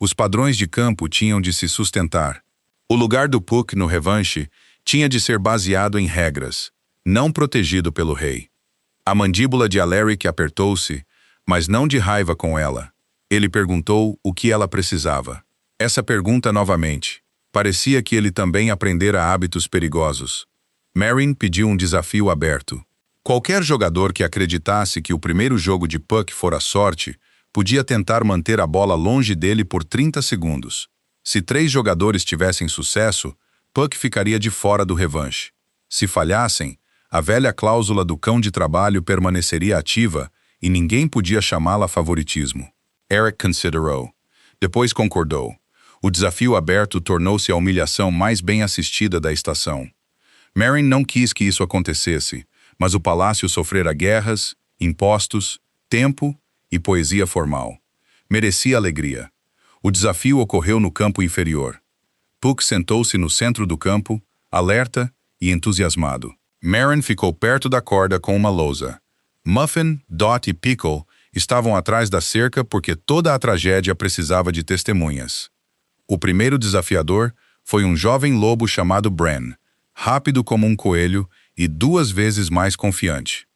Os padrões de campo tinham de se sustentar. O lugar do Puck no revanche tinha de ser baseado em regras, não protegido pelo rei. A mandíbula de Alaric apertou-se, mas não de raiva com ela. Ele perguntou o que ela precisava. Essa pergunta novamente. Parecia que ele também aprendera hábitos perigosos. Marin pediu um desafio aberto. Qualquer jogador que acreditasse que o primeiro jogo de Puck fora sorte, podia tentar manter a bola longe dele por 30 segundos. Se 3 jogadores tivessem sucesso, Puck ficaria de fora do revanche. Se falhassem, a velha cláusula do cão de trabalho permaneceria ativa e ninguém podia chamá-la favoritismo. Eric considerou. Depois concordou. O desafio aberto tornou-se a humilhação mais bem assistida da estação. Marin não quis que isso acontecesse, mas o palácio sofrera guerras, impostos, tempo e poesia formal. Merecia alegria. O desafio ocorreu no campo inferior. Puck sentou-se no centro do campo, alerta e entusiasmado. Marin ficou perto da corda com uma lousa. Muffin, Dot e Pickle estavam atrás da cerca porque toda a tragédia precisava de testemunhas. O primeiro desafiador foi um jovem lobo chamado Bran, rápido como um coelho e 2 vezes mais confiante.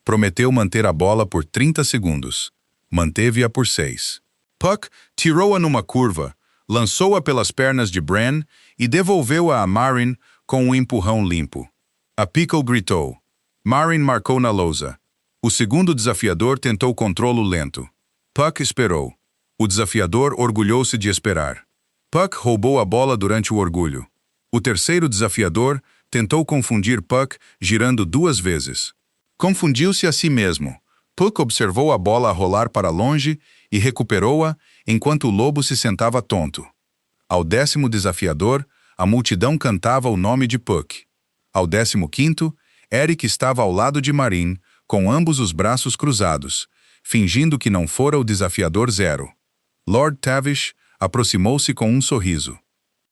Prometeu manter a bola por 30 segundos. Manteve-a por 6. Puck tirou-a numa curva, lançou-a pelas pernas de Bran e devolveu-a a Marin com um empurrão limpo. A Pickle gritou. Marin marcou na lousa. O segundo desafiador tentou controlo lento. Puck esperou. O desafiador orgulhou-se de esperar. Puck roubou a bola durante o orgulho. O terceiro desafiador tentou confundir Puck girando 2 vezes. Confundiu-se a si mesmo. Puck observou a bola rolar para longe e recuperou-a enquanto o lobo se sentava tonto. Ao 10º desafiador, a multidão cantava o nome de Puck. Ao 15º, Eric estava ao lado de Marin, com ambos os braços cruzados, fingindo que não fora o desafiador 0. Lord Tavish aproximou-se com um sorriso.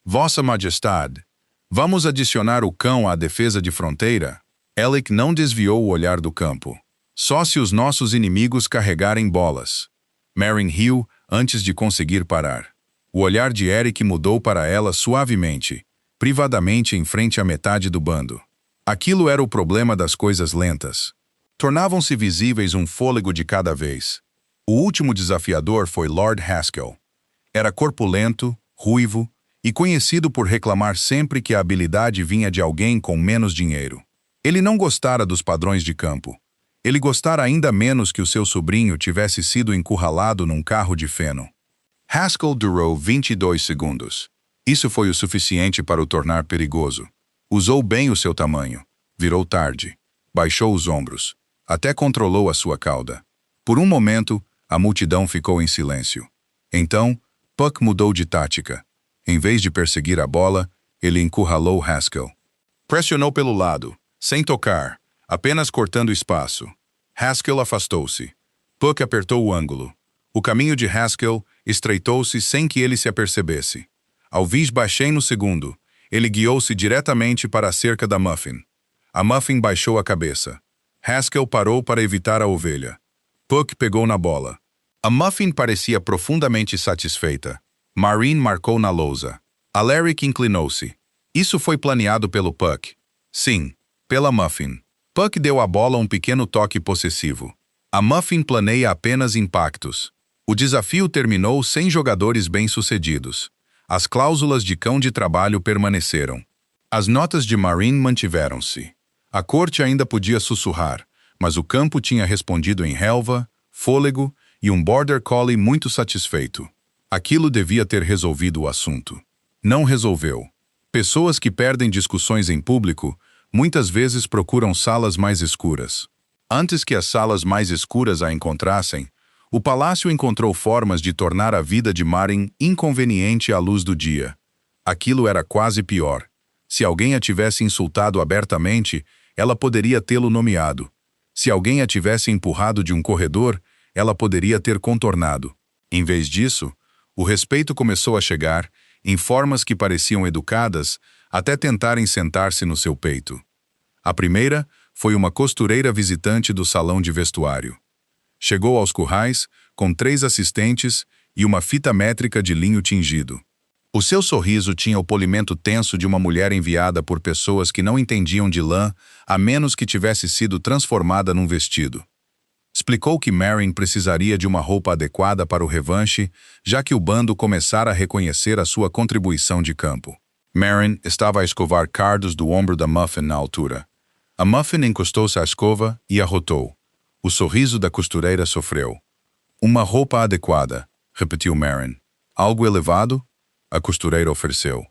Vossa Majestade, vamos adicionar o cão à defesa de fronteira? Alec não desviou o olhar do campo. Só se os nossos inimigos carregarem bolas. Marin riu antes de conseguir parar. O olhar de Eric mudou para ela suavemente, privadamente em frente à metade do bando. Aquilo era o problema das coisas lentas. Tornavam-se visíveis um fôlego de cada vez. O último desafiador foi Lord Haskell. Era corpulento, ruivo e conhecido por reclamar sempre que a habilidade vinha de alguém com menos dinheiro. Ele não gostara dos padrões de campo. Ele gostara ainda menos que o seu sobrinho tivesse sido encurralado num carro de feno. Haskell durou 22 segundos. Isso foi o suficiente para o tornar perigoso. Usou bem o seu tamanho. Virou tarde. Baixou os ombros. Até controlou a sua cauda. Por um momento, a multidão ficou em silêncio. Então, Puck mudou de tática. Em vez de perseguir a bola, ele encurralou Haskell. Pressionou pelo lado, sem tocar, apenas cortando espaço. Haskell afastou-se. Puck apertou o ângulo. O caminho de Haskell estreitou-se sem que ele se apercebesse. Ao vis baixei no segundo, ele guiou-se diretamente para a cerca da Muffin. A Muffin baixou a cabeça. Haskell parou para evitar a ovelha. Puck pegou na bola. A Muffin parecia profundamente satisfeita. Marin marcou na lousa. Alaric inclinou-se. Isso foi planeado pelo Puck. Sim, pela Muffin. Puck deu à bola um pequeno toque possessivo. A Muffin planeia apenas impactos. O desafio terminou sem jogadores bem-sucedidos. As cláusulas de cão de trabalho permaneceram. As notas de Marin mantiveram-se. A corte ainda podia sussurrar, mas o campo tinha respondido em relva, fôlego e um border collie muito satisfeito. Aquilo devia ter resolvido o assunto. Não resolveu. Pessoas que perdem discussões em público muitas vezes procuram salas mais escuras. Antes que as salas mais escuras a encontrassem, o palácio encontrou formas de tornar a vida de Marin inconveniente à luz do dia. Aquilo era quase pior. Se alguém a tivesse insultado abertamente, ela poderia tê-lo nomeado. Se alguém a tivesse empurrado de um corredor, ela poderia ter contornado. Em vez disso, o respeito começou a chegar, em formas que pareciam educadas, até tentarem sentar-se no seu peito. A primeira foi uma costureira visitante do salão de vestuário. Chegou aos currais, com 3 assistentes e uma fita métrica de linho tingido. O seu sorriso tinha o polimento tenso de uma mulher enviada por pessoas que não entendiam de lã, a menos que tivesse sido transformada num vestido. Explicou que Marin precisaria de uma roupa adequada para o revanche, já que o bando começara a reconhecer a sua contribuição de campo. Marin estava a escovar cardos do ombro da Muffin na altura. A Muffin encostou-se à escova e arrotou. O sorriso da costureira sofreu. Uma roupa adequada, repetiu Marin. Algo elevado? A costureira ofereceu.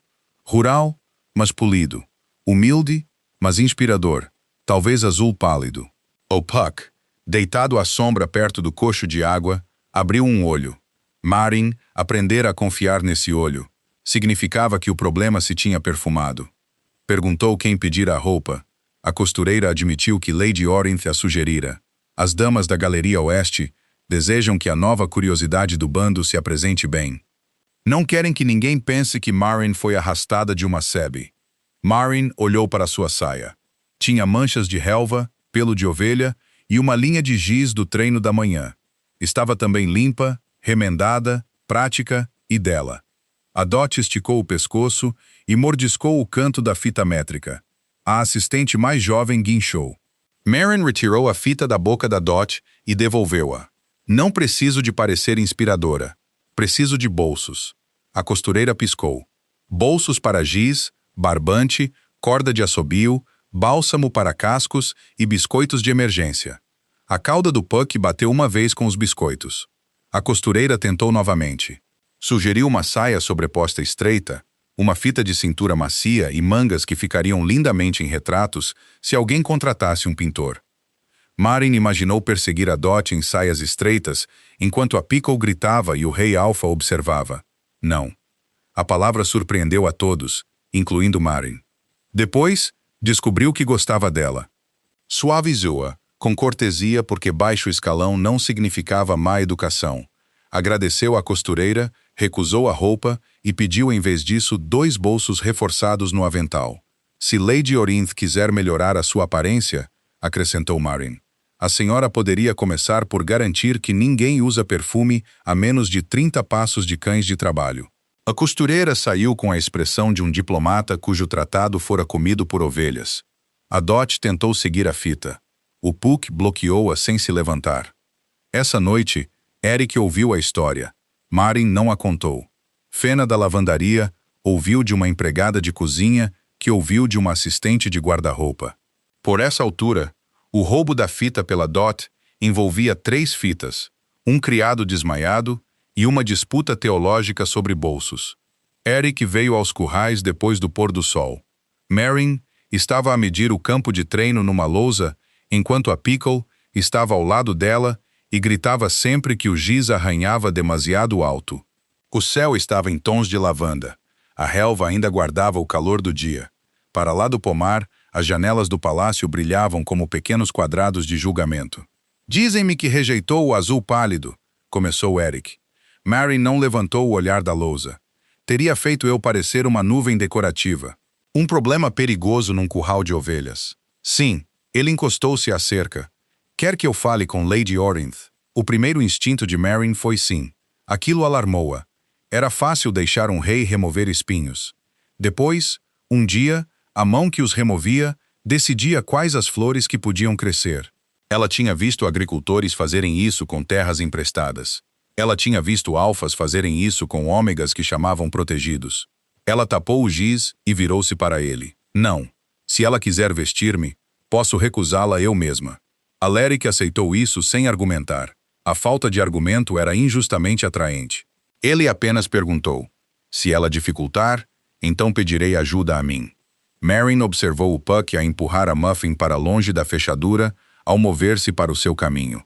Rural, mas polido. Humilde, mas inspirador. Talvez azul pálido. O Puck, deitado à sombra perto do coxo de água, abriu um olho. Marin aprendera a confiar nesse olho. Significava que o problema se tinha perfumado. Perguntou quem pedira a roupa. A costureira admitiu que Lady Orinth a sugerira. As damas da Galeria Oeste desejam que a nova curiosidade do bando se apresente bem. Não querem que ninguém pense que Marin foi arrastada de uma sebe. Marin olhou para sua saia. Tinha manchas de relva, pelo de ovelha e uma linha de giz do treino da manhã. Estava também limpa, remendada, prática e dela. A Dot esticou o pescoço e mordiscou o canto da fita métrica. A assistente mais jovem guinchou. Marin retirou a fita da boca da Dot e devolveu-a. Não preciso de parecer inspiradora. Preciso de bolsos. A costureira piscou. Bolsos para giz, barbante, corda de assobio, bálsamo para cascos e biscoitos de emergência. A cauda do Puck bateu uma vez com os biscoitos. A costureira tentou novamente. Sugeriu uma saia sobreposta estreita, uma fita de cintura macia e mangas que ficariam lindamente em retratos se alguém contratasse um pintor. Marin imaginou perseguir a Dot em saias estreitas, enquanto a Pickle gritava e o Rei Alpha observava. Não. A palavra surpreendeu a todos, incluindo Marin. Depois, descobriu que gostava dela. Suavizou-a, com cortesia porque baixo escalão não significava má educação. Agradeceu à costureira, recusou a roupa e pediu em vez disso 2 bolsos reforçados no avental. Se Lady Orinth quiser melhorar a sua aparência, acrescentou Marin, a senhora poderia começar por garantir que ninguém usa perfume a menos de 30 passos de cães de trabalho. A costureira saiu com a expressão de um diplomata cujo tratado fora comido por ovelhas. A Dot tentou seguir a fita. O Puck bloqueou-a sem se levantar. Essa noite, Eric ouviu a história. Marin não a contou. Fena da lavandaria ouviu de uma empregada de cozinha que ouviu de uma assistente de guarda-roupa. Por essa altura, o roubo da fita pela Dot envolvia 3 fitas, um criado desmaiado e uma disputa teológica sobre bolsos. Eric veio aos currais depois do pôr do sol. Marin estava a medir o campo de treino numa lousa, enquanto a Pickle estava ao lado dela e gritava sempre que o giz arranhava demasiado alto. O céu estava em tons de lavanda. A relva ainda guardava o calor do dia. Para lá do pomar, as janelas do palácio brilhavam como pequenos quadrados de julgamento. Dizem-me que rejeitou o azul pálido, começou Eric. Marin não levantou o olhar da lousa. Teria feito eu parecer uma nuvem decorativa. Um problema perigoso num curral de ovelhas. Sim, ele encostou-se à cerca. Quer que eu fale com Lady Orinth? O primeiro instinto de Marin foi sim. Aquilo alarmou-a. Era fácil deixar um rei remover espinhos. Depois, um dia, a mão que os removia decidia quais as flores que podiam crescer. Ela tinha visto agricultores fazerem isso com terras emprestadas. Ela tinha visto alfas fazerem isso com ômegas que chamavam protegidos. Ela tapou o giz e virou-se para ele. Não. Se ela quiser vestir-me, posso recusá-la eu mesma. Alaric aceitou isso sem argumentar. A falta de argumento era injustamente atraente. Ele apenas perguntou. Se ela dificultar, então pedirei ajuda a mim. Marin observou o Puck a empurrar a Muffin para longe da fechadura ao mover-se para o seu caminho.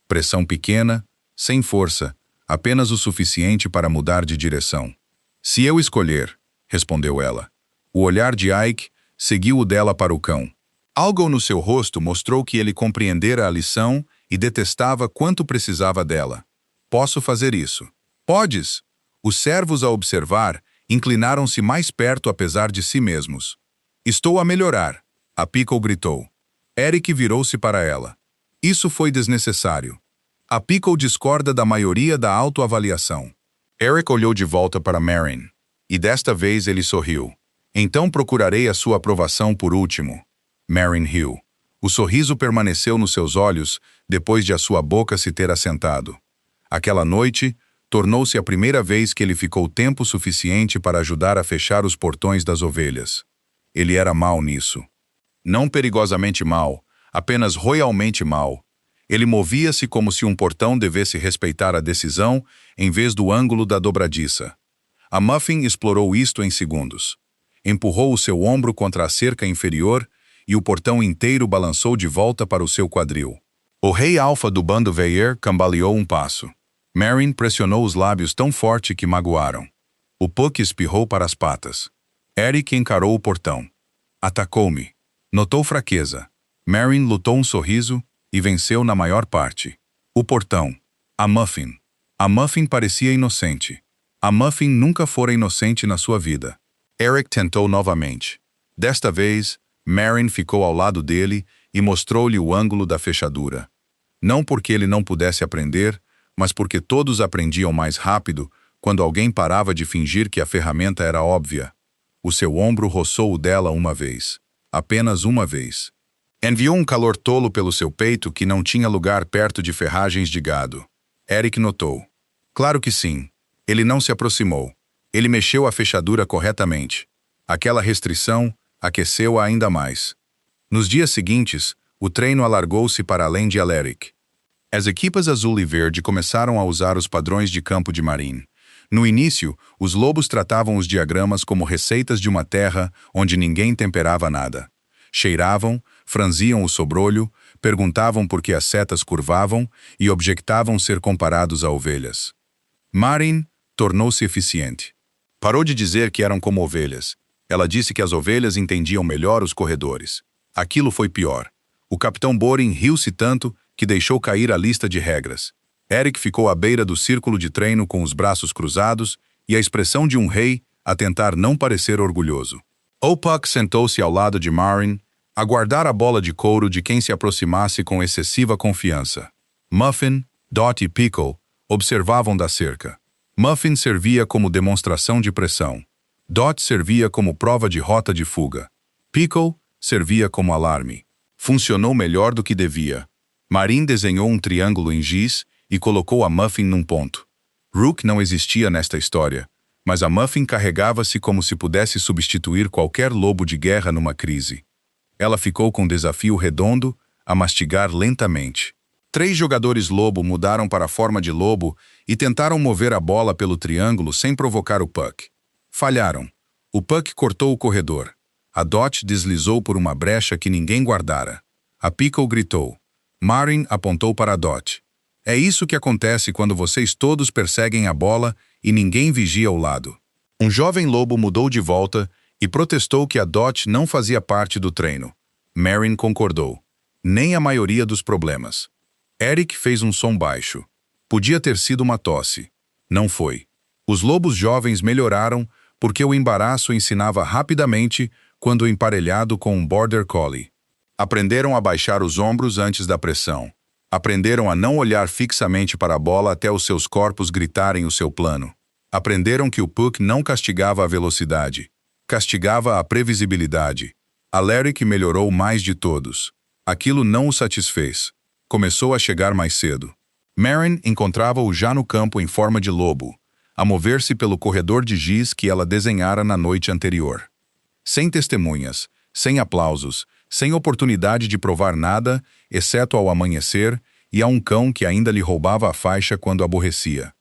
Pressão pequena, sem força, apenas o suficiente para mudar de direção. Se eu escolher, respondeu ela. O olhar de Ike seguiu o dela para o cão. Algo no seu rosto mostrou que ele compreendera a lição e detestava quanto precisava dela. Posso fazer isso. Podes. Os servos a observar inclinaram-se mais perto apesar de si mesmos. Estou a melhorar, a Pickle gritou. Eric virou-se para ela. Isso foi desnecessário. A Pickle discorda da maioria da autoavaliação. Eric olhou de volta para Marin. E desta vez ele sorriu. Então procurarei a sua aprovação por último. Marin riu. O sorriso permaneceu nos seus olhos depois de a sua boca se ter assentado. Aquela noite, tornou-se a primeira vez que ele ficou tempo suficiente para ajudar a fechar os portões das ovelhas. Ele era mau nisso. Não perigosamente mau, apenas royalmente mau. Ele movia-se como se um portão devesse respeitar a decisão em vez do ângulo da dobradiça. A Muffin explorou isto em segundos. Empurrou o seu ombro contra a cerca inferior e o portão inteiro balançou de volta para o seu quadril. O rei alfa do bando Veyer cambaleou um passo. Marin pressionou os lábios tão forte que magoaram. O puck espirrou para as patas. Eric encarou o portão. Atacou-me. Notou fraqueza. Marin lutou um sorriso e venceu na maior parte. O portão. A Muffin. A Muffin parecia inocente. A Muffin nunca fora inocente na sua vida. Eric tentou novamente. Desta vez, Marin ficou ao lado dele e mostrou-lhe o ângulo da fechadura. Não porque ele não pudesse aprender, mas porque todos aprendiam mais rápido quando alguém parava de fingir que a ferramenta era óbvia. O seu ombro roçou o dela uma vez. Apenas uma vez. Enviou um calor tolo pelo seu peito que não tinha lugar perto de ferragens de gado. Eric notou. Claro que sim. Ele não se aproximou. Ele mexeu a fechadura corretamente. Aquela restrição aqueceu-a ainda mais. Nos dias seguintes, o treino alargou-se para além de Alaric. As equipas azul e verde começaram a usar os padrões de campo de Marin. No início, os lobos tratavam os diagramas como receitas de uma terra onde ninguém temperava nada. Cheiravam, franziam o sobrolho, perguntavam por que as setas curvavam e objectavam ser comparados a ovelhas. Marin tornou-se eficiente. Parou de dizer que eram como ovelhas. Ela disse que as ovelhas entendiam melhor os corredores. Aquilo foi pior. O capitão Boring riu-se tanto que deixou cair a lista de regras. Eric ficou à beira do círculo de treino com os braços cruzados e a expressão de um rei a tentar não parecer orgulhoso. Puck sentou-se ao lado de Marin, a guardar a bola de couro de quem se aproximasse com excessiva confiança. Muffin, Dot e Pickle observavam da cerca. Muffin servia como demonstração de pressão. Dot servia como prova de rota de fuga. Pickle servia como alarme. Funcionou melhor do que devia. Marin desenhou um triângulo em giz e colocou a Muffin num ponto. Rook não existia nesta história, mas a Muffin carregava-se como se pudesse substituir qualquer lobo de guerra numa crise. Ela ficou com o desafio redondo a mastigar lentamente. 3 jogadores lobo mudaram para a forma de lobo e tentaram mover a bola pelo triângulo sem provocar o puck. Falharam. O puck cortou o corredor. A Dot deslizou por uma brecha que ninguém guardara. A Pickle gritou. Marin apontou para a Dot. É isso que acontece quando vocês todos perseguem a bola e ninguém vigia ao lado. Um jovem lobo mudou de volta e protestou que a Dot não fazia parte do treino. Marin concordou. Nem a maioria dos problemas. Eric fez um som baixo. Podia ter sido uma tosse. Não foi. Os lobos jovens melhoraram porque o embaraço ensinava rapidamente quando emparelhado com um Border Collie. Aprenderam a baixar os ombros antes da pressão. Aprenderam a não olhar fixamente para a bola até os seus corpos gritarem o seu plano. Aprenderam que o puck não castigava a velocidade. Castigava a previsibilidade. Alaric melhorou mais de todos. Aquilo não o satisfez. Começou a chegar mais cedo. Marin encontrava-o já no campo em forma de lobo, a mover-se pelo corredor de giz que ela desenhara na noite anterior. Sem testemunhas, sem aplausos, sem oportunidade de provar nada, exceto ao amanhecer e a um cão que ainda lhe roubava a faixa quando aborrecia.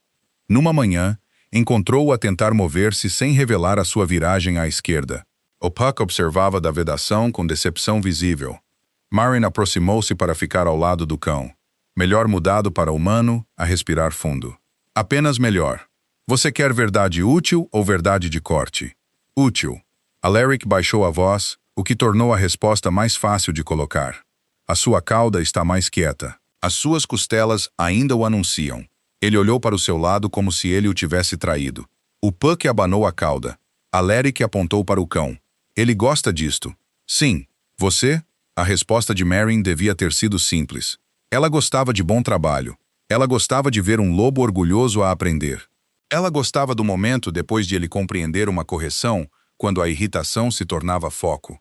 Numa manhã, encontrou-o a tentar mover-se sem revelar a sua viragem à esquerda. O puck observava da vedação com decepção visível. Marin aproximou-se para ficar ao lado do cão. Melhor mudado para humano, a respirar fundo. Apenas melhor. Você quer verdade útil ou verdade de corte? Útil. Alaric baixou a voz, o que tornou a resposta mais fácil de colocar. A sua cauda está mais quieta. As suas costelas ainda o anunciam. Ele olhou para o seu lado como se ele o tivesse traído. O puck abanou a cauda. Alaric apontou para o cão. Ele gosta disto. Sim. Você? A resposta de Marin devia ter sido simples. Ela gostava de bom trabalho. Ela gostava de ver um lobo orgulhoso a aprender. Ela gostava do momento depois de ele compreender uma correção, quando a irritação se tornava foco.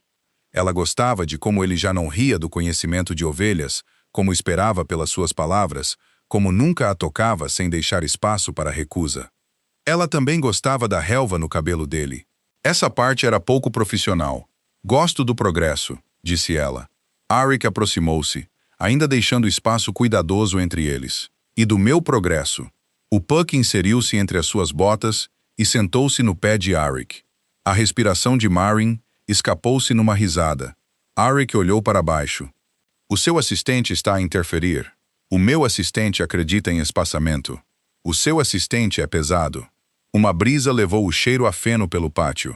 Ela gostava de como ele já não ria do conhecimento de ovelhas, como esperava pelas suas palavras, como nunca a tocava sem deixar espaço para recusa. Ela também gostava da relva no cabelo dele. Essa parte era pouco profissional. Gosto do progresso, disse ela. Eric aproximou-se, ainda deixando espaço cuidadoso entre eles. E do meu progresso. O puck inseriu-se entre as suas botas e sentou-se no pé de Eric. A respiração de Marin escapou-se numa risada. Eric olhou para baixo. O seu assistente está a interferir. O meu assistente acredita em espaçamento. O seu assistente é pesado. Uma brisa levou o cheiro a feno pelo pátio.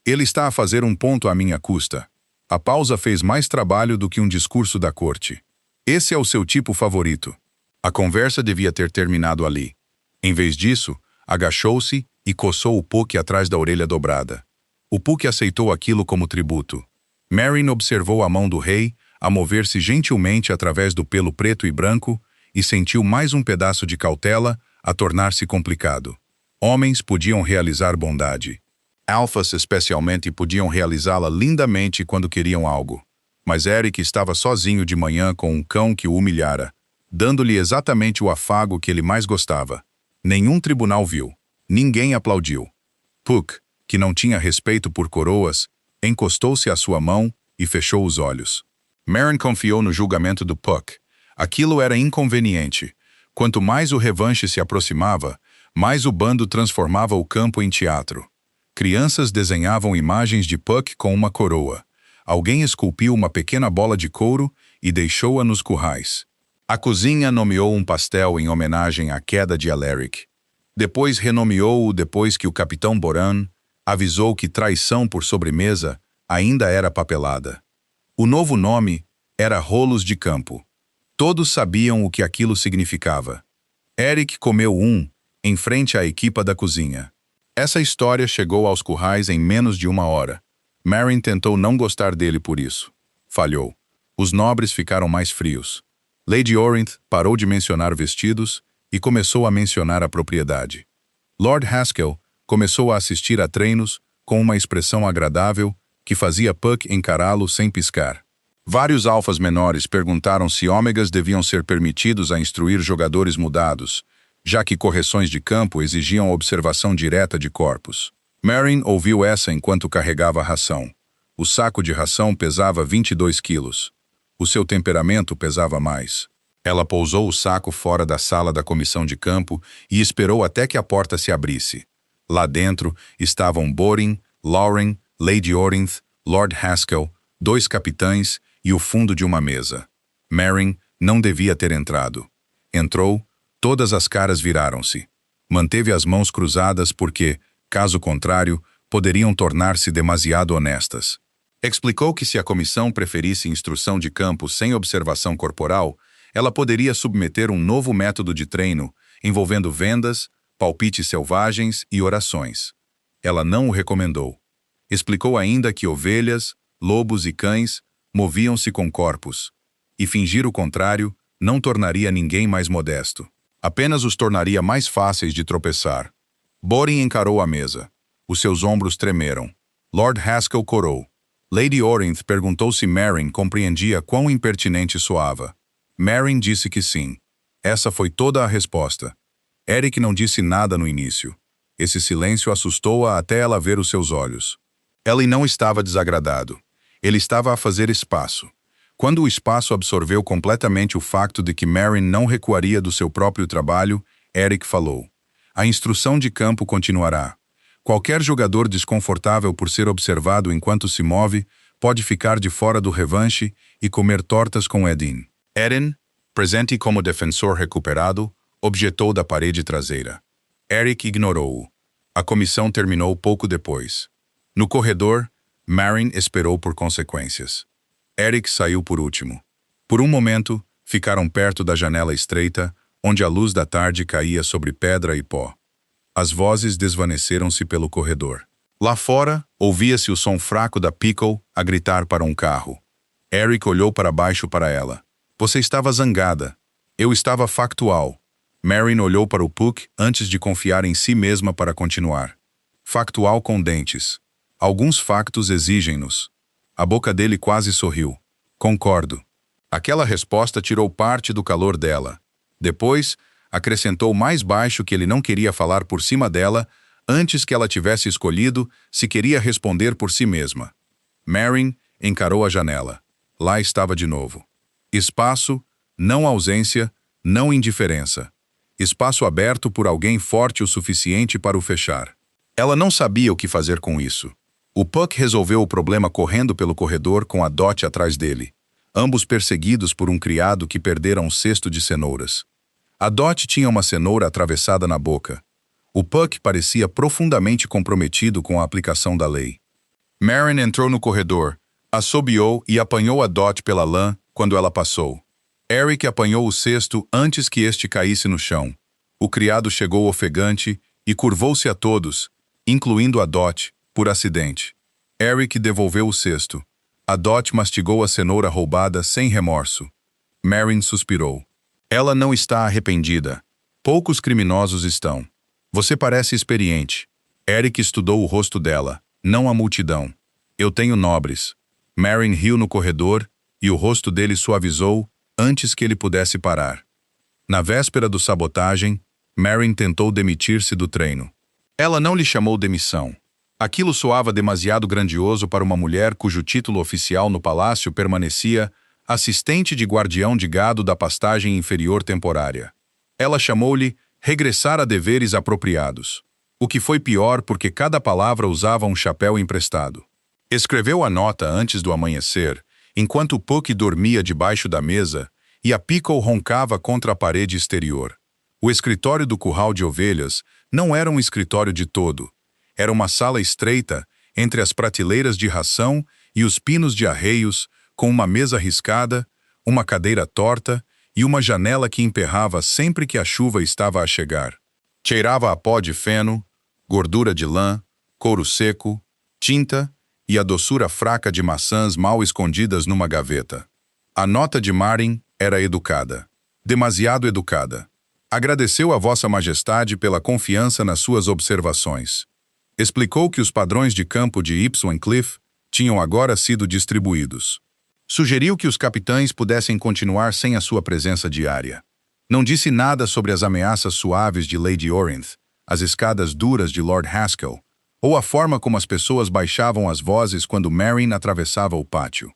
Ele está a fazer um ponto à minha custa. A pausa fez mais trabalho do que um discurso da corte. Esse é o seu tipo favorito. A conversa devia ter terminado ali. Em vez disso, agachou-se e coçou o Puck atrás da orelha dobrada. O Puck aceitou aquilo como tributo. Merrin observou a mão do rei a mover-se gentilmente através do pelo preto e branco e sentiu mais um pedaço de cautela a tornar-se complicado. Homens podiam realizar bondade. Alphas, especialmente, podiam realizá-la lindamente quando queriam algo. Mas Eric estava sozinho de manhã com um cão que o humilhara, dando-lhe exatamente o afago que ele mais gostava. Nenhum tribunal viu. Ninguém aplaudiu. Puck, que não tinha respeito por coroas, encostou-se à sua mão e fechou os olhos. Merrin confiou no julgamento do Puck. Aquilo era inconveniente. Quanto mais o revanche se aproximava, mais o bando transformava o campo em teatro. Crianças desenhavam imagens de Puck com uma coroa. Alguém esculpiu uma pequena bola de couro e deixou-a nos currais. A cozinha nomeou um pastel em homenagem à queda de Alaric. Depois renomeou-o depois que o capitão Boran avisou que traição por sobremesa ainda era papelada. O novo nome era Rolos de Campo. Todos sabiam o que aquilo significava. Eric comeu um, em frente à equipa da cozinha. Essa história chegou aos currais em menos de 1 hora. Merrin tentou não gostar dele por isso. Falhou. Os nobres ficaram mais frios. Lady Orynth parou de mencionar vestidos e começou a mencionar a propriedade. Lord Haskell começou a assistir a treinos com uma expressão agradável que fazia Puck encará-lo sem piscar. Vários alfas menores perguntaram se ômegas deviam ser permitidos a instruir jogadores mudados, já que correções de campo exigiam observação direta de corpos. Merrin ouviu essa enquanto carregava a ração. O saco de ração pesava 22 quilos. O seu temperamento pesava mais. Ela pousou o saco fora da sala da comissão de campo e esperou até que a porta se abrisse. Lá dentro estavam Borin, Lauren, Lady Orynth, Lord Haskell, 2 capitães e o fundo de uma mesa. Merrin não devia ter entrado. Entrou. Todas as caras viraram-se. Manteve as mãos cruzadas porque, caso contrário, poderiam tornar-se demasiado honestas. Explicou que se a comissão preferisse instrução de campo sem observação corporal, ela poderia submeter um novo método de treino, envolvendo vendas, palpites selvagens e orações. Ela não o recomendou. Explicou ainda que ovelhas, lobos e cães moviam-se com corpos, e fingir o contrário não tornaria ninguém mais modesto. Apenas os tornaria mais fáceis de tropeçar. Borin encarou a mesa. Os seus ombros tremeram. Lord Haskell corou. Lady Orynth perguntou se Merrin compreendia quão impertinente soava. Merrin disse que sim. Essa foi toda a resposta. Eric não disse nada no início. Esse silêncio assustou-a até ela ver os seus olhos. Ele não estava desagradado. Ele estava a fazer espaço. Quando o espaço absorveu completamente o facto de que Merrin não recuaria do seu próprio trabalho, Eric falou: "A instrução de campo continuará. Qualquer jogador desconfortável por ser observado enquanto se move pode ficar de fora do revanche e comer tortas com Edin." Eden, presente como defensor recuperado, objetou da parede traseira. Eric ignorou-o. A comissão terminou pouco depois. No corredor, Merrin esperou por consequências. Eric saiu por último. Por um momento, ficaram perto da janela estreita, onde a luz da tarde caía sobre pedra e pó. As vozes desvaneceram-se pelo corredor. Lá fora, ouvia-se o som fraco da Pickle a gritar para um carro. Eric olhou para baixo para ela. "Você estava zangada. Eu estava factual." Merrin olhou para o Puck antes de confiar em si mesma para continuar. "Factual com dentes. Alguns factos exigem-nos." A boca dele quase sorriu. "Concordo." Aquela resposta tirou parte do calor dela. Depois, acrescentou mais baixo que ele não queria falar por cima dela antes que ela tivesse escolhido se queria responder por si mesma. Merrin encarou a janela. Lá estava de novo. Espaço, não ausência, não indiferença. Espaço aberto por alguém forte o suficiente para o fechar. Ela não sabia o que fazer com isso. O Puck resolveu o problema correndo pelo corredor com a Dot atrás dele, ambos perseguidos por um criado que perdera um cesto de cenouras. A Dot tinha uma cenoura atravessada na boca. O Puck parecia profundamente comprometido com a aplicação da lei. Marin entrou no corredor, assobiou e apanhou a Dot pela lã quando ela passou. Eric apanhou o cesto antes que este caísse no chão. O criado chegou ofegante e curvou-se a todos, incluindo a Dot, por acidente. Eric devolveu o cesto. A Dot mastigou a cenoura roubada sem remorso. Marin suspirou. Ela não está arrependida. Poucos criminosos estão. Você parece experiente. Eric estudou o rosto dela, não a multidão. Eu tenho nobres. Marin riu no corredor e o rosto dele suavizou antes que ele pudesse parar. Na véspera do sabotagem, Marin tentou demitir-se do treino. Ela não lhe chamou demissão. Aquilo soava demasiado grandioso para uma mulher cujo título oficial no palácio permanecia assistente de guardião de gado da pastagem inferior temporária. Ela chamou-lhe regressar a deveres apropriados, o que foi pior porque cada palavra usava um chapéu emprestado. Escreveu a nota antes do amanhecer, enquanto Puck dormia debaixo da mesa e a Pickle roncava contra a parede exterior. O escritório do curral de ovelhas não era um escritório de todo. Era uma sala estreita, entre as prateleiras de ração e os pinos de arreios, com uma mesa riscada, uma cadeira torta e uma janela que emperrava sempre que a chuva estava a chegar. Cheirava a pó de feno, gordura de lã, couro seco, tinta e a doçura fraca de maçãs mal escondidas numa gaveta. A nota de Marin era educada. Demasiado educada. Agradeceu a Vossa Majestade pela confiança nas suas observações. Explicou que os padrões de campo de Ipswich Cliff tinham agora sido distribuídos. Sugeriu que os capitães pudessem continuar sem a sua presença diária. Não disse nada sobre as ameaças suaves de Lady Orinth, as escadas duras de Lord Haskell, ou a forma como as pessoas baixavam as vozes quando Marin atravessava o pátio.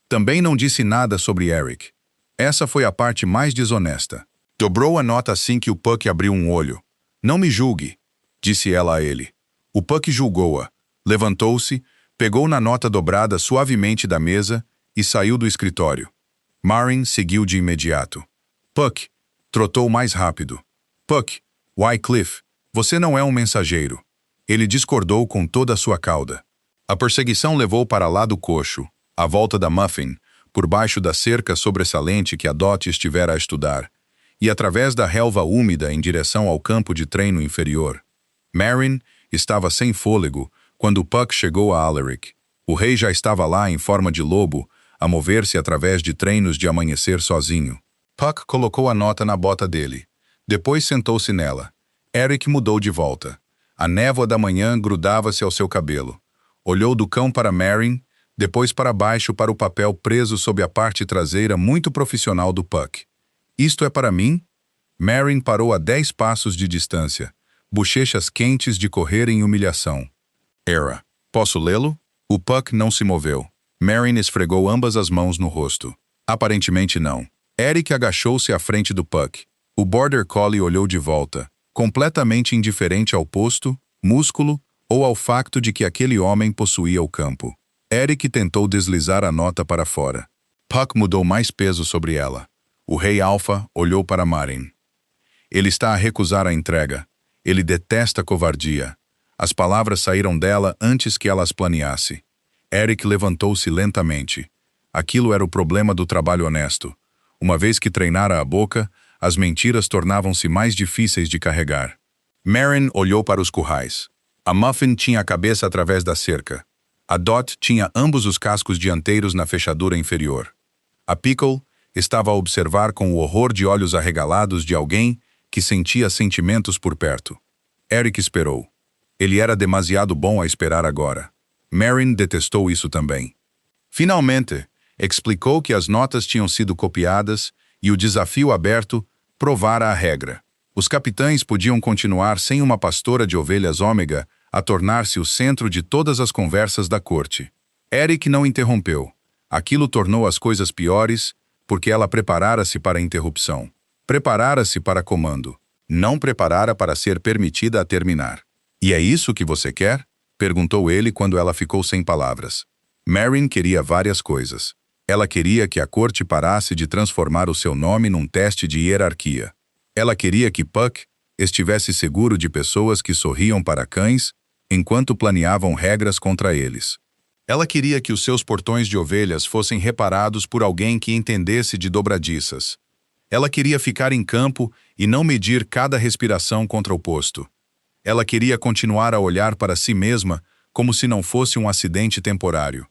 Também não disse nada sobre Eric. Essa foi a parte mais desonesta. Dobrou a nota assim que o Puck abriu um olho. Não me julgue, disse ela a ele. O Puck julgou-a, levantou-se, pegou na nota dobrada suavemente da mesa e saiu do escritório. Marin seguiu de imediato. Puck trotou mais rápido. Puck, Wycliffe, você não é um mensageiro. Ele discordou com toda a sua cauda. A perseguição levou para lá do coxo, à volta da Muffin, por baixo da cerca sobressalente que a Dot estivera a estudar, e através da relva úmida em direção ao campo de treino inferior. Marin estava sem fôlego quando Puck chegou a Alaric. O rei já estava lá em forma de lobo, a mover-se através de treinos de amanhecer sozinho. Puck colocou a nota na bota dele. Depois sentou-se nela. Eric mudou de volta. A névoa da manhã grudava-se ao seu cabelo. Olhou do cão para Marin, depois para baixo para o papel preso sob a parte traseira muito profissional do Puck. Isto é para mim? Marin parou a 10 passos de distância, bochechas quentes de correr em humilhação. Era. Posso lê-lo? O Puck não se moveu. Marin esfregou ambas as mãos no rosto. Aparentemente não. Eric agachou-se à frente do Puck. O Border Collie olhou de volta, completamente indiferente ao posto, músculo ou ao facto de que aquele homem possuía o campo. Eric tentou deslizar a nota para fora. Puck mudou mais peso sobre ela. O rei Alpha olhou para Marin. Ele está a recusar a entrega. Ele detesta covardia. As palavras saíram dela antes que ela as planeasse. Eric levantou-se lentamente. Aquilo era o problema do trabalho honesto. Uma vez que treinara a boca, as mentiras tornavam-se mais difíceis de carregar. Marin olhou para os currais. A Muffin tinha a cabeça através da cerca. A Dot tinha ambos os cascos dianteiros na fechadura inferior. A Pickle estava a observar com o horror de olhos arregalados de alguém que sentia sentimentos por perto. Eric esperou. Ele era demasiado bom a esperar agora. Marin detestou isso também. Finalmente, explicou que as notas tinham sido copiadas e o desafio aberto provara a regra. Os capitães podiam continuar sem uma pastora de ovelhas ômega a tornar-se o centro de todas as conversas da corte. Eric não interrompeu. Aquilo tornou as coisas piores porque ela preparara-se para a interrupção. Preparara-se para comando. Não preparara para ser permitida a terminar. E é isso que você quer? Perguntou ele quando ela ficou sem palavras. Marin queria várias coisas. Ela queria que a corte parasse de transformar o seu nome num teste de hierarquia. Ela queria que Puck estivesse seguro de pessoas que sorriam para cães enquanto planeavam regras contra eles. Ela queria que os seus portões de ovelhas fossem reparados por alguém que entendesse de dobradiças. Ela queria ficar em campo e não medir cada respiração contra o posto. Ela queria continuar a olhar para si mesma como se não fosse um acidente temporário.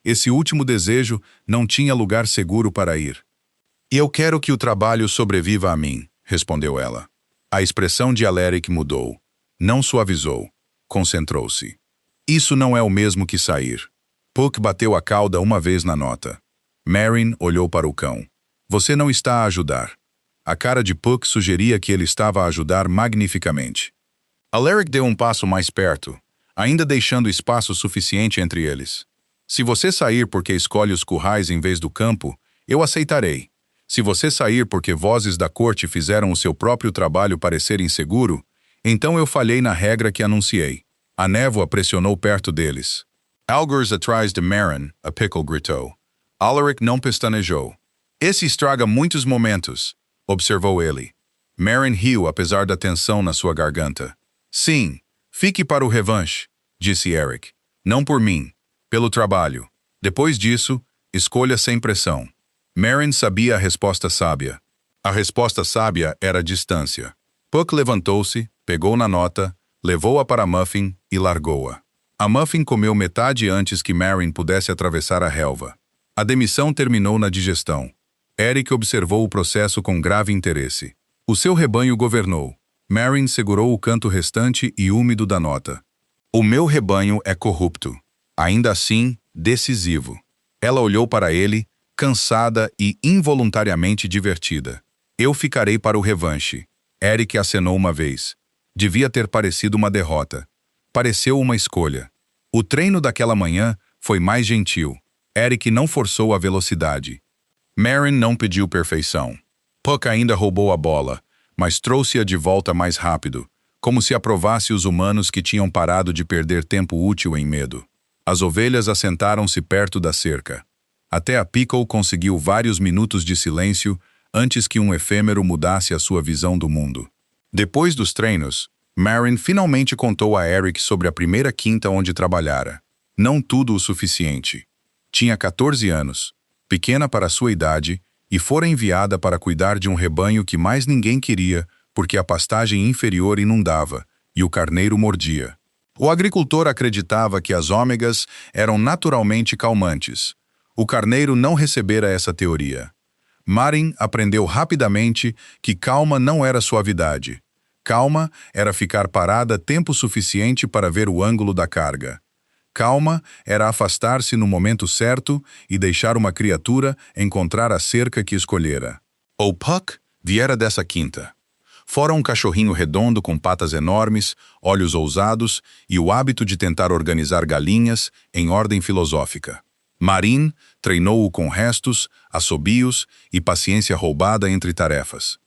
Esse último desejo não tinha lugar seguro para ir. "E eu quero que o trabalho sobreviva a mim", respondeu ela. A expressão de Alaric mudou. Não suavizou. Concentrou-se. "Isso não é o mesmo que sair." Puck bateu a cauda uma vez na nota. Marin olhou para o cão. "Você não está a ajudar." A cara de Puck sugeria que ele estava a ajudar magnificamente. Alaric deu um passo mais perto, ainda deixando espaço suficiente entre eles. "Se você sair porque escolhe os currais em vez do campo, eu aceitarei. Se você sair porque vozes da corte fizeram o seu próprio trabalho parecer inseguro, então eu falhei na regra que anunciei." A névoa pressionou perto deles. "Algures atrás de Marin", a Pickle gritou. Alaric não pestanejou. "Esse estraga muitos momentos", observou ele. Marin riu apesar da tensão na sua garganta. "Sim, fique para o revanche", disse Eric. "Não por mim, pelo trabalho. Depois disso, escolha sem pressão." Marin sabia a resposta sábia. A resposta sábia era a distância. Puck levantou-se, pegou na nota, levou-a para Muffin e largou-a. A Muffin comeu metade antes que Marin pudesse atravessar a relva. A demissão terminou na digestão. Eric observou o processo com grave interesse. O seu rebanho governou. Marin segurou o canto restante e úmido da nota. "O meu rebanho é corrupto. Ainda assim, decisivo." Ela olhou para ele, cansada e involuntariamente divertida. "Eu ficarei para o revanche." Eric acenou uma vez. Devia ter parecido uma derrota. Pareceu uma escolha. O treino daquela manhã foi mais gentil. Eric não forçou a velocidade. Marin não pediu perfeição. Puck ainda roubou a bola, mas trouxe-a de volta mais rápido, como se aprovasse os humanos que tinham parado de perder tempo útil em medo. As ovelhas assentaram-se perto da cerca. Até a Pickle conseguiu vários minutos de silêncio antes que um efêmero mudasse a sua visão do mundo. Depois dos treinos, Marin finalmente contou a Eric sobre a primeira quinta onde trabalhara. Não tudo o suficiente. Tinha 14 anos, pequena para sua idade, e fora enviada para cuidar de um rebanho que mais ninguém queria porque a pastagem inferior inundava e o carneiro mordia. O agricultor acreditava que as ômegas eram naturalmente calmantes. O carneiro não recebera essa teoria. Marin aprendeu rapidamente que calma não era suavidade. Calma era ficar parada tempo suficiente para ver o ângulo da carga. Calma era afastar-se no momento certo e deixar uma criatura encontrar a cerca que escolhera. O Puck viera dessa quinta. Fora um cachorrinho redondo com patas enormes, olhos ousados e o hábito de tentar organizar galinhas em ordem filosófica. Marin treinou-o com restos, assobios e paciência roubada entre tarefas.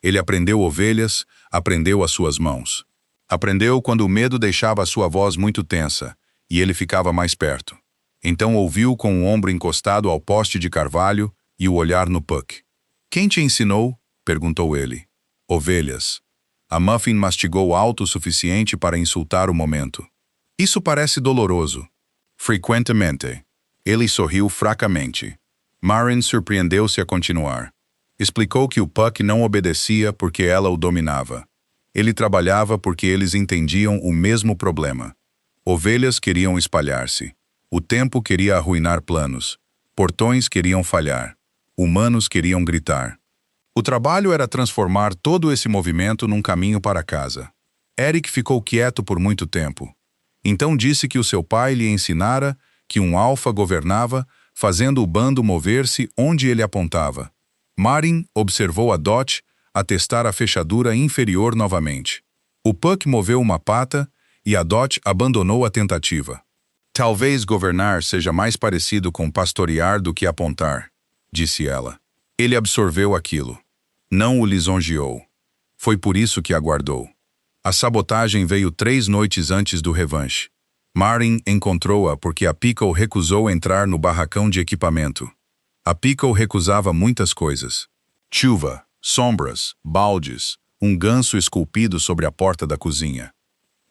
Ele aprendeu ovelhas, aprendeu as suas mãos. Aprendeu quando o medo deixava a sua voz muito tensa, e ele ficava mais perto. Então ouviu com o ombro encostado ao poste de carvalho e o olhar no Puck. "Quem te ensinou?" perguntou ele. "Ovelhas." A Muffin mastigou alto o suficiente para insultar o momento. "Isso parece doloroso." "Frequentemente." Ele sorriu fracamente. Marin surpreendeu-se a continuar. Explicou que o Puck não obedecia porque ela o dominava. Ele trabalhava porque eles entendiam o mesmo problema. Ovelhas queriam espalhar-se. O tempo queria arruinar planos. Portões queriam falhar. Humanos queriam gritar. O trabalho era transformar todo esse movimento num caminho para casa. Eric ficou quieto por muito tempo. Então disse que o seu pai lhe ensinara que um alfa governava, fazendo o bando mover-se onde ele apontava. Marin observou a Dot a testar a fechadura inferior novamente. O Puck moveu uma pata e a Dot abandonou a tentativa. "Talvez governar seja mais parecido com pastorear do que apontar", disse ela. Ele absorveu aquilo. Não o lisonjeou. Foi por isso que aguardou. A sabotagem veio 3 noites antes do revanche. Marin encontrou-a porque a Pickle recusou entrar no barracão de equipamento. A Pickle recusava muitas coisas. Chuva, sombras, baldes, um ganso esculpido sobre a porta da cozinha.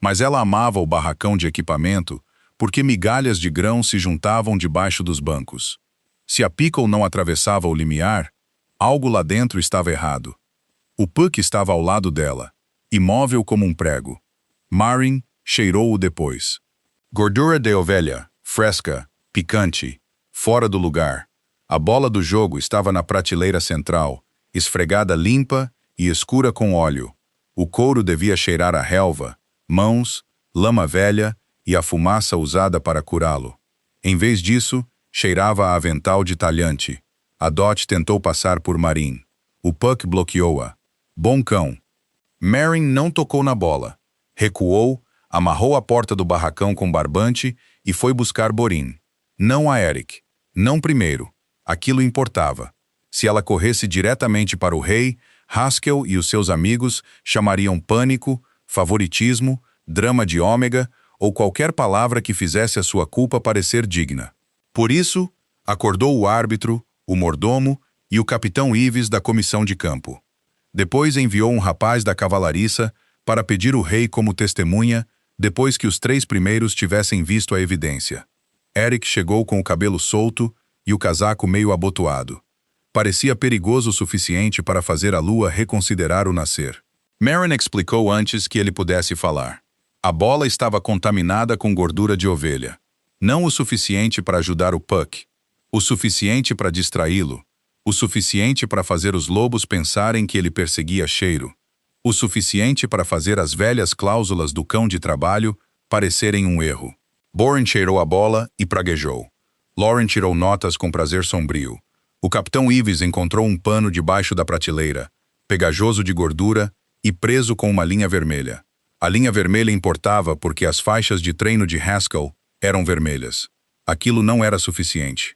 Mas ela amava o barracão de equipamento porque migalhas de grão se juntavam debaixo dos bancos. Se a Pickle não atravessava o limiar, algo lá dentro estava errado. O Puck estava ao lado dela, imóvel como um prego. Marin cheirou-o depois. Gordura de ovelha, fresca, picante, fora do lugar. A bola do jogo estava na prateleira central, esfregada limpa e escura com óleo. O couro devia cheirar a relva, mãos, lama velha e a fumaça usada para curá-lo. Em vez disso, cheirava a avental de talhante. A Dot tentou passar por Marin. O Puck bloqueou-a. Bom cão. Marin não tocou na bola. Recuou, amarrou a porta do barracão com barbante e foi buscar Borin. Não a Eric. Não primeiro. Aquilo importava. Se ela corresse diretamente para o rei, Haskell e os seus amigos chamariam pânico, favoritismo, drama de ômega ou qualquer palavra que fizesse a sua culpa parecer digna. Por isso, acordou o árbitro, o mordomo e o capitão Ives da comissão de campo. Depois enviou um rapaz da cavalariça para pedir o rei como testemunha depois que os 3 primeiros tivessem visto a evidência. Eric chegou com o cabelo solto e o casaco meio abotoado. Parecia perigoso o suficiente para fazer a lua reconsiderar o nascer. Marin explicou antes que ele pudesse falar. A bola estava contaminada com gordura de ovelha. Não o suficiente para ajudar o Puck. O suficiente para distraí-lo. O suficiente para fazer os lobos pensarem que ele perseguia cheiro. O suficiente para fazer as velhas cláusulas do cão de trabalho parecerem um erro. Borin cheirou a bola e praguejou. Lauren tirou notas com prazer sombrio. O capitão Ives encontrou um pano debaixo da prateleira, pegajoso de gordura e preso com uma linha vermelha. A linha vermelha importava porque as faixas de treino de Haskell eram vermelhas. Aquilo não era suficiente.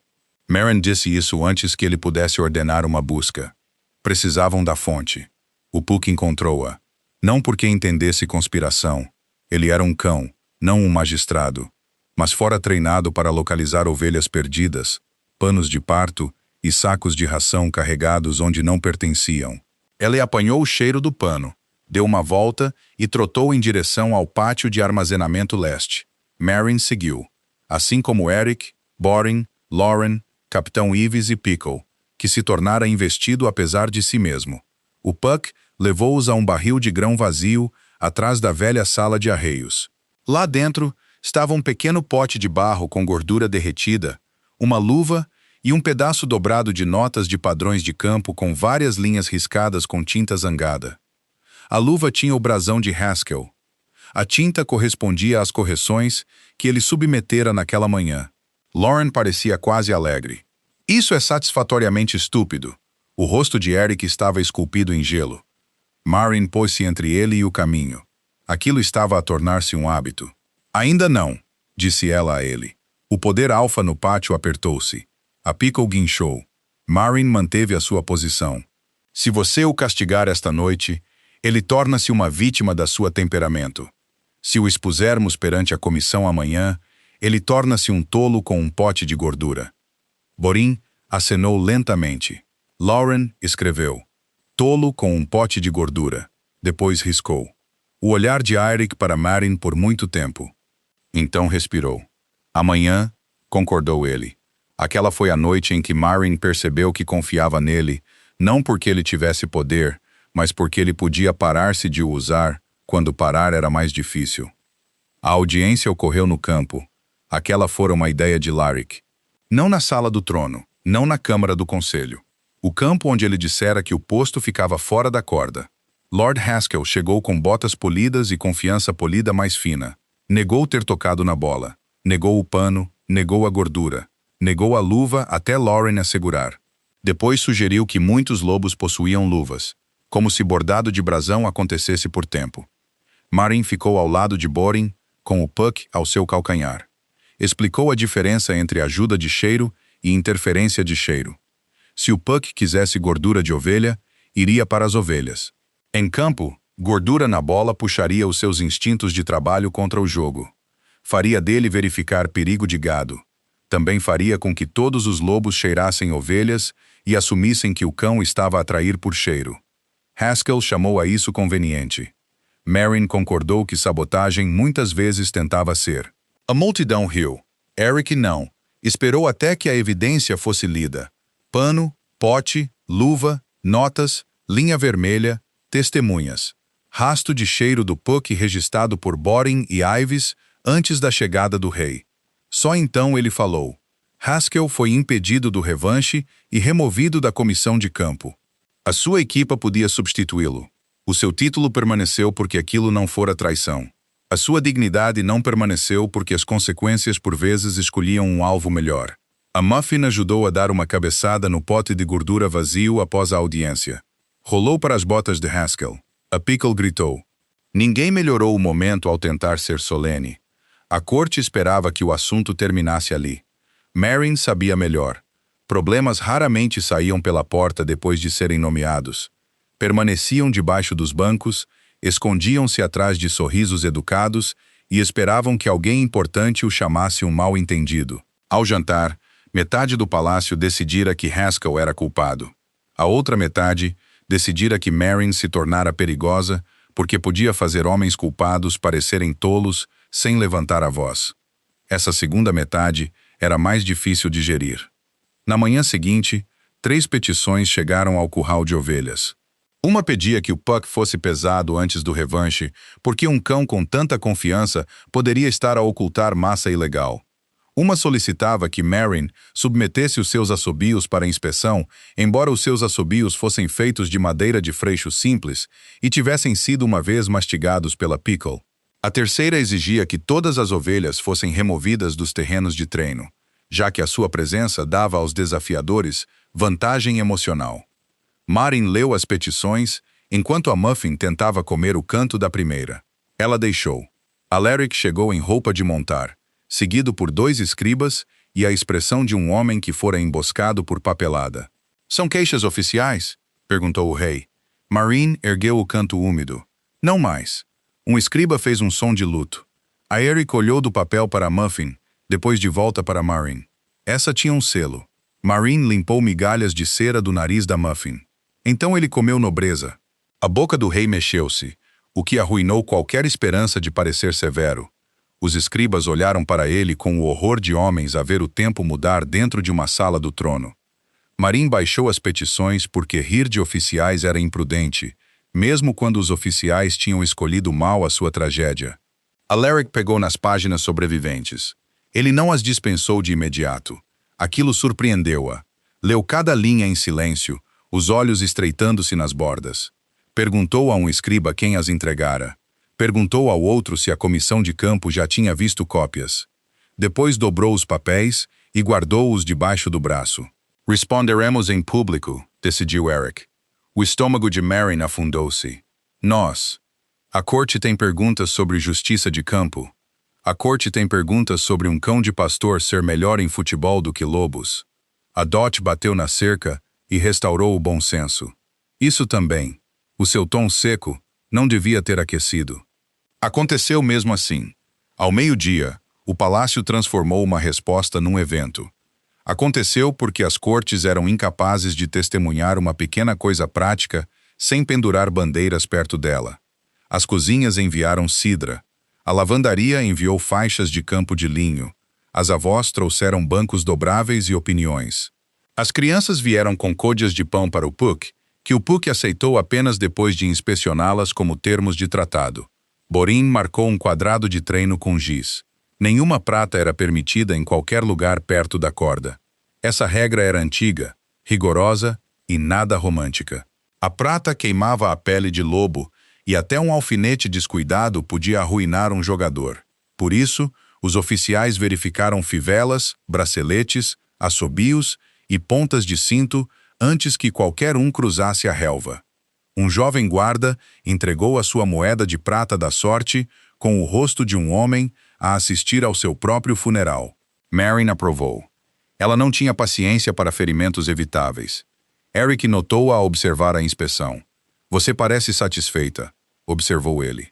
Marin disse isso antes que ele pudesse ordenar uma busca. Precisavam da fonte. O Puck encontrou-a. Não porque entendesse conspiração. Ele era um cão, não um magistrado. Mas fora treinado para localizar ovelhas perdidas, panos de parto e sacos de ração carregados onde não pertenciam. Ele apanhou o cheiro do pano, deu uma volta e trotou em direção ao pátio de armazenamento leste. Marin seguiu, assim como Eric, Borin, Lauren, Capitão Ives e Pickle, que se tornara investido apesar de si mesmo. O Puck levou-os a um barril de grão vazio atrás da velha sala de arreios. Lá dentro estava um pequeno pote de barro com gordura derretida, uma luva e um pedaço dobrado de notas de padrões de campo com várias linhas riscadas com tinta zangada. A luva tinha o brasão de Haskell. A tinta correspondia às correções que ele submetera naquela manhã. Lauren parecia quase alegre. Isso é satisfatoriamente estúpido. O rosto de Eric estava esculpido em gelo. Marin pôs-se entre ele e o caminho. Aquilo estava a tornar-se um hábito. Ainda não, disse ela a ele. O poder alfa no pátio apertou-se. A Pickle guinchou. Marin manteve a sua posição. Se você o castigar esta noite, ele torna-se uma vítima da sua temperamento. Se o expusermos perante a comissão amanhã, ele torna-se um tolo com um pote de gordura. Borin acenou lentamente. Lauren escreveu. Tolo com um pote de gordura. Depois riscou. O olhar de Eric para Marin por muito tempo. Então respirou. Amanhã, concordou ele. Aquela foi a noite em que Marin percebeu que confiava nele, não porque ele tivesse poder, mas porque ele podia parar-se de o usar, quando parar era mais difícil. A audiência ocorreu no campo. Aquela fora uma ideia de Larrick. Não na sala do trono, não na Câmara do Conselho. O campo onde ele dissera que o posto ficava fora da corda. Lord Haskell chegou com botas polidas e confiança polida mais fina. Negou ter tocado na bola. Negou o pano, negou a gordura. Negou a luva até Lauren assegurar. Depois sugeriu que muitos lobos possuíam luvas, como se bordado de brasão acontecesse por tempo. Marin ficou ao lado de Borin, com o Puck ao seu calcanhar. Explicou a diferença entre ajuda de cheiro e interferência de cheiro. Se o Puck quisesse gordura de ovelha, iria para as ovelhas. Em campo, gordura na bola puxaria os seus instintos de trabalho contra o jogo. Faria dele verificar perigo de gado. Também faria com que todos os lobos cheirassem ovelhas e assumissem que o cão estava a atrair por cheiro. Haskell chamou a isso conveniente. Marin concordou que sabotagem muitas vezes tentava ser. A multidão riu. Eric não. Esperou até que a evidência fosse lida. Pano, pote, luva, notas, linha vermelha, testemunhas. Rasto de cheiro do Puck registrado por Boring e Ives antes da chegada do rei. Só então ele falou. Haskell foi impedido do revanche e removido da comissão de campo. A sua equipa podia substituí-lo. O seu título permaneceu porque aquilo não fora traição. A sua dignidade não permaneceu porque as consequências por vezes escolhiam um alvo melhor. A Muffin ajudou a dar uma cabeçada no pote de gordura vazio após a audiência. Rolou para as botas de Haskell. A Pickle gritou. Ninguém melhorou o momento ao tentar ser solene. A corte esperava que o assunto terminasse ali. Marin sabia melhor. Problemas raramente saíam pela porta depois de serem nomeados. Permaneciam debaixo dos bancos, escondiam-se atrás de sorrisos educados e esperavam que alguém importante o chamasse um mal-entendido. Ao jantar, metade do palácio decidira que Haskell era culpado. A outra metade decidira que Marin se tornara perigosa porque podia fazer homens culpados parecerem tolos sem levantar a voz. Essa segunda metade era mais difícil de gerir. Na manhã seguinte, 3 petições chegaram ao curral de ovelhas. Uma pedia que o Puck fosse pesado antes do revanche, porque um cão com tanta confiança poderia estar a ocultar massa ilegal. Uma solicitava que Marin submetesse os seus assobios para inspeção, embora os seus assobios fossem feitos de madeira de freixo simples e tivessem sido uma vez mastigados pela Pickle. A terceira exigia que todas as ovelhas fossem removidas dos terrenos de treino, já que a sua presença dava aos desafiadores vantagem emocional. Marin leu as petições, enquanto a Muffin tentava comer o canto da primeira. Ela deixou. Alaric chegou em roupa de montar, seguido por 2 escribas e a expressão de um homem que fora emboscado por papelada. "São queixas oficiais?" perguntou o rei. Marin ergueu o canto úmido. "Não mais." Um escriba fez um som de luto. A Eric olhou do papel para a Muffin, depois de volta para Marin. Essa tinha um selo. Marin limpou migalhas de cera do nariz da Muffin. Então ele comeu nobreza. A boca do rei mexeu-se, o que arruinou qualquer esperança de parecer severo. Os escribas olharam para ele com o horror de homens a ver o tempo mudar dentro de uma sala do trono. Marin baixou as petições porque rir de oficiais era imprudente, mesmo quando os oficiais tinham escolhido mal a sua tragédia. Alaric pegou nas páginas sobreviventes. Ele não as dispensou de imediato. Aquilo surpreendeu-a. Leu cada linha em silêncio, os olhos estreitando-se nas bordas. Perguntou a um escriba quem as entregara. Perguntou ao outro se a comissão de campo já tinha visto cópias. Depois dobrou os papéis e guardou-os debaixo do braço. "Responderemos em público", decidiu Eric. O estômago de Marin afundou-se. "Nós. A corte tem perguntas sobre justiça de campo. A corte tem perguntas sobre um cão de pastor ser melhor em futebol do que lobos." A Dot bateu na cerca e restaurou o bom senso. Isso também. O seu tom seco não devia ter aquecido. Aconteceu mesmo assim. Ao meio-dia, o palácio transformou uma resposta num evento. Aconteceu porque as cortes eram incapazes de testemunhar uma pequena coisa prática sem pendurar bandeiras perto dela. As cozinhas enviaram cidra. A lavandaria enviou faixas de campo de linho. As avós trouxeram bancos dobráveis e opiniões. As crianças vieram com côdeas de pão para o Puck, que o Puck aceitou apenas depois de inspecioná-las como termos de tratado. Borin marcou um quadrado de treino com giz. Nenhuma prata era permitida em qualquer lugar perto da corda. Essa regra era antiga, rigorosa e nada romântica. A prata queimava a pele de lobo e até um alfinete descuidado podia arruinar um jogador. Por isso, os oficiais verificaram fivelas, braceletes, assobios e pontas de cinto antes que qualquer um cruzasse a relva. Um jovem guarda entregou a sua moeda de prata da sorte com o rosto de um homem a assistir ao seu próprio funeral. Marin aprovou. Ela não tinha paciência para ferimentos evitáveis. Eric notou-a a observar a inspeção. "Você parece satisfeita", observou ele.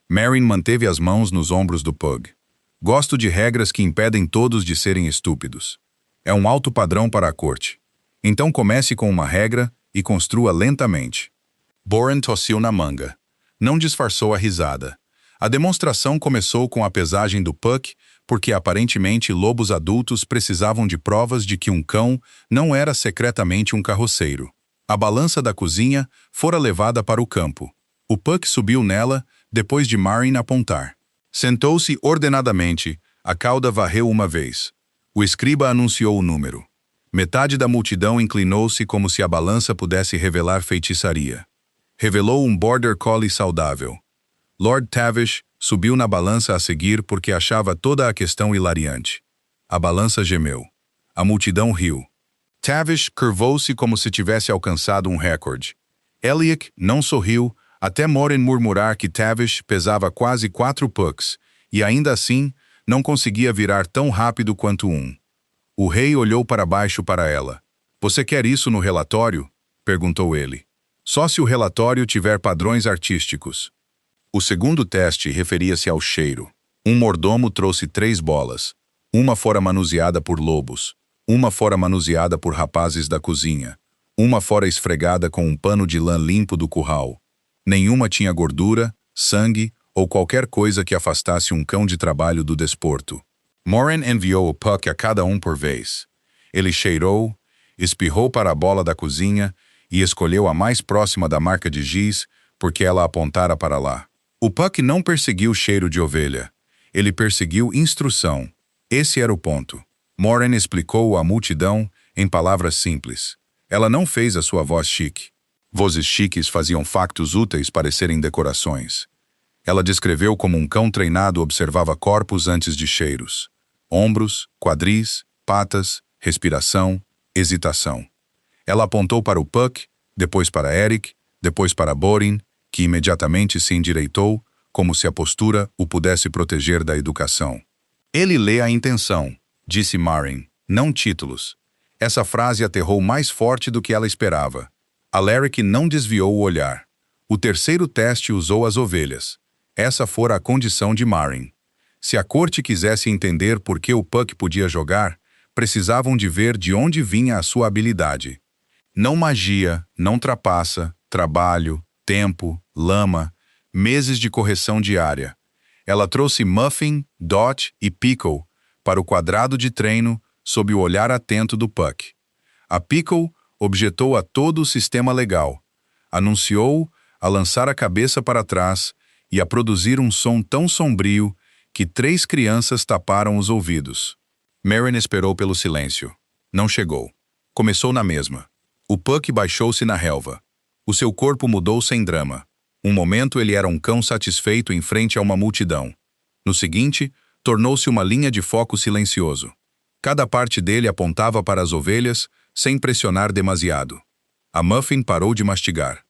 Marin manteve as mãos nos ombros do Pug. "Gosto de regras que impedem todos de serem estúpidos. É um alto padrão para a corte. Então comece com uma regra e construa lentamente." Boren tossiu na manga. Não disfarçou a risada. A demonstração começou com a pesagem do Puck, porque aparentemente lobos adultos precisavam de provas de que um cão não era secretamente um carroceiro. A balança da cozinha fora levada para o campo. O Puck subiu nela, depois de Marin apontar. Sentou-se ordenadamente, a cauda varreu uma vez. O escriba anunciou o número. Metade da multidão inclinou-se como se a balança pudesse revelar feitiçaria. Revelou um Border Collie saudável. Lord Tavish subiu na balança a seguir porque achava toda a questão hilariante. A balança gemeu. A multidão riu. Tavish curvou-se como se tivesse alcançado um recorde. Elliot não sorriu, até Morin murmurar que Tavish pesava quase 4 pucks, e ainda assim não conseguia virar tão rápido quanto um. O rei olhou para baixo para ela. "Você quer isso no relatório?" perguntou ele. "Só se o relatório tiver padrões artísticos." O segundo teste referia-se ao cheiro. Um mordomo trouxe 3 bolas. Uma fora manuseada por lobos. Uma fora manuseada por rapazes da cozinha. Uma fora esfregada com um pano de lã limpo do curral. Nenhuma tinha gordura, sangue ou qualquer coisa que afastasse um cão de trabalho do desporto. Morin enviou o Puck a cada um por vez. Ele cheirou, espirrou para a bola da cozinha e escolheu a mais próxima da marca de giz porque ela apontara para lá. O Puck não perseguiu cheiro de ovelha. Ele perseguiu instrução. Esse era o ponto. Morin explicou à multidão em palavras simples. Ela não fez a sua voz chique. Vozes chiques faziam factos úteis parecerem decorações. Ela descreveu como um cão treinado observava corpos antes de cheiros. Ombros, quadris, patas, respiração, hesitação. Ela apontou para o Puck, depois para Eric, depois para Borin, que imediatamente se endireitou, como se a postura o pudesse proteger da educação. "Ele lê a intenção", disse Marin, "não títulos." Essa frase aterrou mais forte do que ela esperava. Alaric não desviou o olhar. O terceiro teste usou as ovelhas. Essa fora a condição de Marin. Se a corte quisesse entender por que o Puck podia jogar, precisavam de ver de onde vinha a sua habilidade. Não magia, não trapaça, trabalho, tempo, lama, meses de correção diária. Ela trouxe Muffin, Dot e Pickle para o quadrado de treino sob o olhar atento do Puck. A Pickle objetou a todo o sistema legal, anunciou a lançar a cabeça para trás e a produzir um som tão sombrio que 3 crianças taparam os ouvidos. Marin esperou pelo silêncio. Não chegou. Começou na mesma. O Puck baixou-se na relva. O seu corpo mudou sem drama. Um momento ele era um cão satisfeito em frente a uma multidão. No seguinte, tornou-se uma linha de foco silencioso. Cada parte dele apontava para as ovelhas, sem pressionar demasiado. A Muffin parou de mastigar.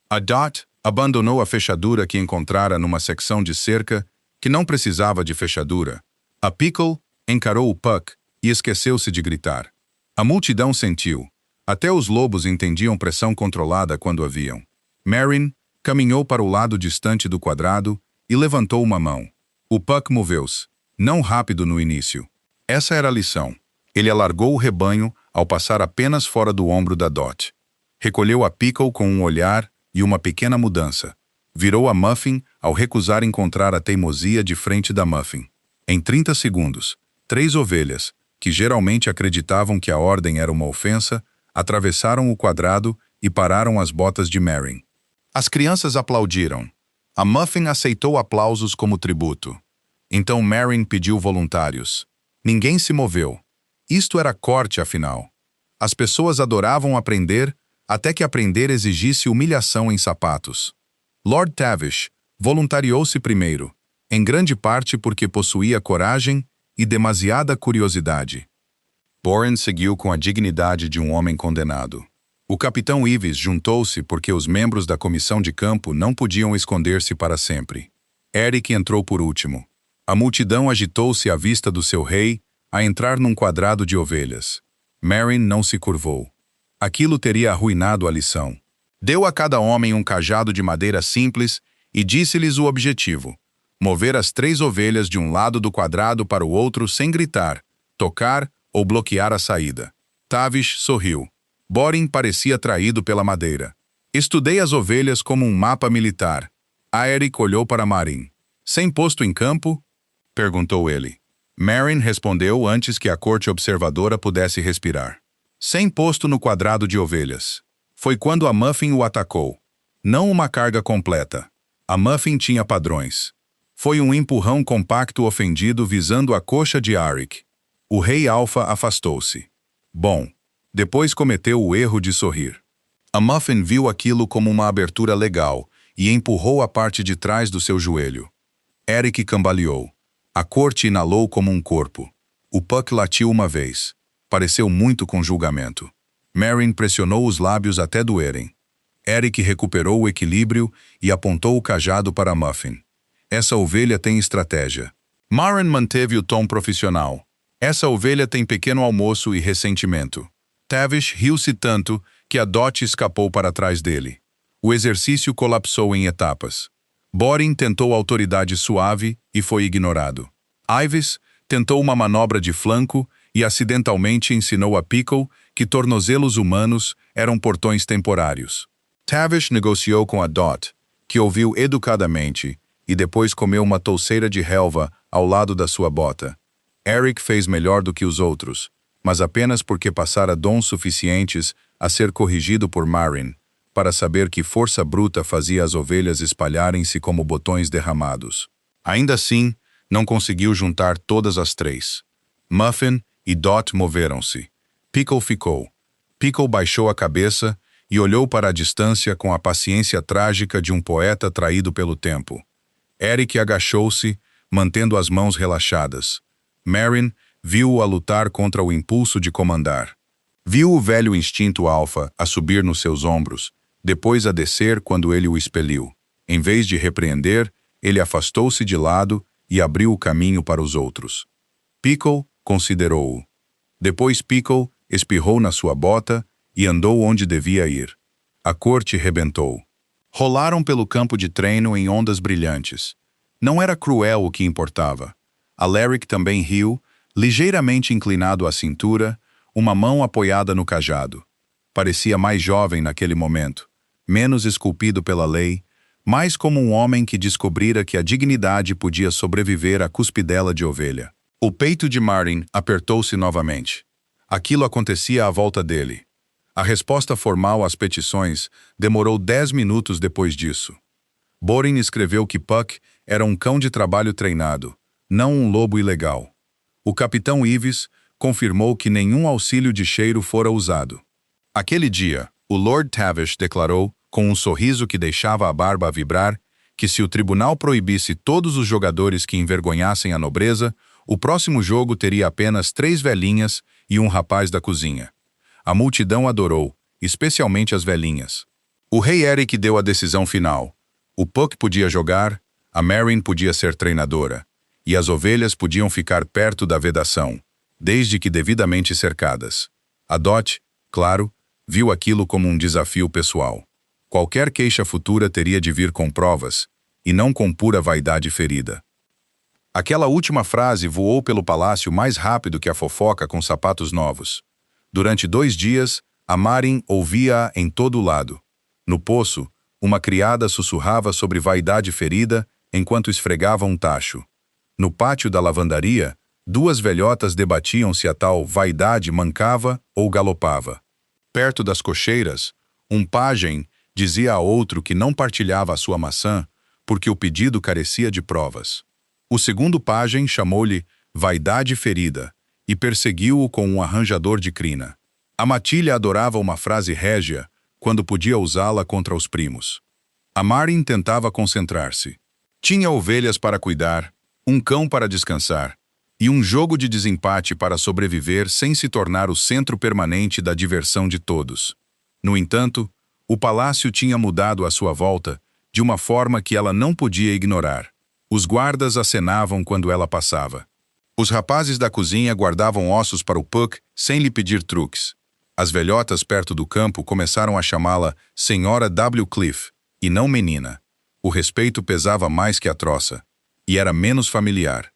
A Dot abandonou a fechadura que encontrara numa secção de cerca que não precisava de fechadura. A Pickle encarou o Puck e esqueceu-se de gritar. A multidão sentiu. Até os lobos entendiam pressão controlada quando a viam. Marin caminhou para o lado distante do quadrado e levantou uma mão. O Puck moveu-se. Não rápido no início. Essa era a lição. Ele alargou o rebanho ao passar apenas fora do ombro da Dot. Recolheu a Pickle com um olhar e uma pequena mudança. Virou a Muffin ao recusar encontrar a teimosia de frente da Muffin. Em 30 segundos, 3 ovelhas, que geralmente acreditavam que a ordem era uma ofensa, atravessaram o quadrado e pararam as botas de Marin. As crianças aplaudiram. A Muffin aceitou aplausos como tributo. Então Marin pediu voluntários. Ninguém se moveu. Isto era corte, afinal. As pessoas adoravam aprender, até que aprender exigisse humilhação em sapatos. Lord Tavish voluntariou-se primeiro, em grande parte porque possuía coragem e demasiada curiosidade. Boren seguiu com a dignidade de um homem condenado. O capitão Ives juntou-se porque os membros da comissão de campo não podiam esconder-se para sempre. Eric entrou por último. A multidão agitou-se à vista do seu rei a entrar num quadrado de ovelhas. Marin não se curvou. Aquilo teria arruinado a lição. Deu a cada homem um cajado de madeira simples e disse-lhes o objetivo: mover as 3 ovelhas de um lado do quadrado para o outro sem gritar, tocar ou bloquear a saída. Tavish sorriu. Borin parecia atraído pela madeira. Estudei as ovelhas como um mapa militar. Eric olhou para Marin. Sem posto em campo? Perguntou ele. Marin respondeu antes que a corte observadora pudesse respirar. Sem posto no quadrado de ovelhas. Foi quando a Muffin o atacou. Não uma carga completa. A Muffin tinha padrões. Foi um empurrão compacto ofendido visando a coxa de Eric. O rei Alpha afastou-se. Bom, depois cometeu o erro de sorrir. A Muffin viu aquilo como uma abertura legal e empurrou a parte de trás do seu joelho. Eric cambaleou. A corte inalou como um corpo. O Puck latiu uma vez. Pareceu muito com julgamento. Marin pressionou os lábios até doerem. Eric recuperou o equilíbrio e apontou o cajado para Muffin. Essa ovelha tem estratégia. Marin manteve o tom profissional. Essa ovelha tem pequeno almoço e ressentimento. Tavish riu-se tanto que a Dot escapou para trás dele. O exercício colapsou em etapas. Borin tentou autoridade suave e foi ignorado. Ives tentou uma manobra de flanco e acidentalmente ensinou a Pickle que tornozelos humanos eram portões temporários. Tavish negociou com a Dot, que ouviu educadamente, e depois comeu uma touceira de relva ao lado da sua bota. Eric fez melhor do que os outros, mas apenas porque passara dons suficientes a ser corrigido por Marin, para saber que força bruta fazia as ovelhas espalharem-se como botões derramados. Ainda assim, não conseguiu juntar todas as três. Muffin e Dot moveram-se. Pickle ficou. Pickle baixou a cabeça e olhou para a distância com a paciência trágica de um poeta traído pelo tempo. Eric agachou-se, mantendo as mãos relaxadas. Marin viu-o a lutar contra o impulso de comandar. Viu o velho instinto alfa a subir nos seus ombros, depois a descer quando ele o expeliu. Em vez de repreender, ele afastou-se de lado e abriu o caminho para os outros. Pickle considerou-o. Depois Pickle espirrou na sua bota e andou onde devia ir. A corte rebentou. Rolaram pelo campo de treino em ondas brilhantes. Não era cruel o que importava. Alaric também riu, ligeiramente inclinado à cintura, uma mão apoiada no cajado. Parecia mais jovem naquele momento, menos esculpido pela lei, mais como um homem que descobrira que a dignidade podia sobreviver à cuspidela de ovelha. O peito de Marin apertou-se novamente. Aquilo acontecia à volta dele. A resposta formal às petições demorou 10 minutos depois disso. Borin escreveu que Puck era um cão de trabalho treinado, não um lobo ilegal. O capitão Ives confirmou que nenhum auxílio de cheiro fora usado. Aquele dia, o Lord Tavish declarou, com um sorriso que deixava a barba a vibrar, que se o tribunal proibisse todos os jogadores que envergonhassem a nobreza, o próximo jogo teria apenas 3 velhinhas e um rapaz da cozinha. A multidão adorou, especialmente as velhinhas. O rei Eric deu a decisão final. O Puck podia jogar, a Marin podia ser treinadora, e as ovelhas podiam ficar perto da vedação, desde que devidamente cercadas. A Dot, claro, viu aquilo como um desafio pessoal. Qualquer queixa futura teria de vir com provas, e não com pura vaidade ferida. Aquela última frase voou pelo palácio mais rápido que a fofoca com sapatos novos. Durante 2 dias, a Marin ouvia-a em todo lado. No poço, uma criada sussurrava sobre vaidade ferida enquanto esfregava um tacho. No pátio da lavandaria, 2 velhotas debatiam se a tal vaidade mancava ou galopava. Perto das cocheiras, um pajem dizia a outro que não partilhava a sua maçã porque o pedido carecia de provas. O segundo pajem chamou-lhe vaidade ferida e perseguiu-o com um arranjador de crina. A Matilha adorava uma frase régia quando podia usá-la contra os primos. A Marin tentava concentrar-se. Tinha ovelhas para cuidar, um cão para descansar e um jogo de desempate para sobreviver sem se tornar o centro permanente da diversão de todos. No entanto, o palácio tinha mudado à sua volta de uma forma que ela não podia ignorar. Os guardas acenavam quando ela passava. Os rapazes da cozinha guardavam ossos para o Puck sem lhe pedir truques. As velhotas perto do campo começaram a chamá-la Senhora W. Cliff, e não menina. O respeito pesava mais que a troça, e era menos familiar.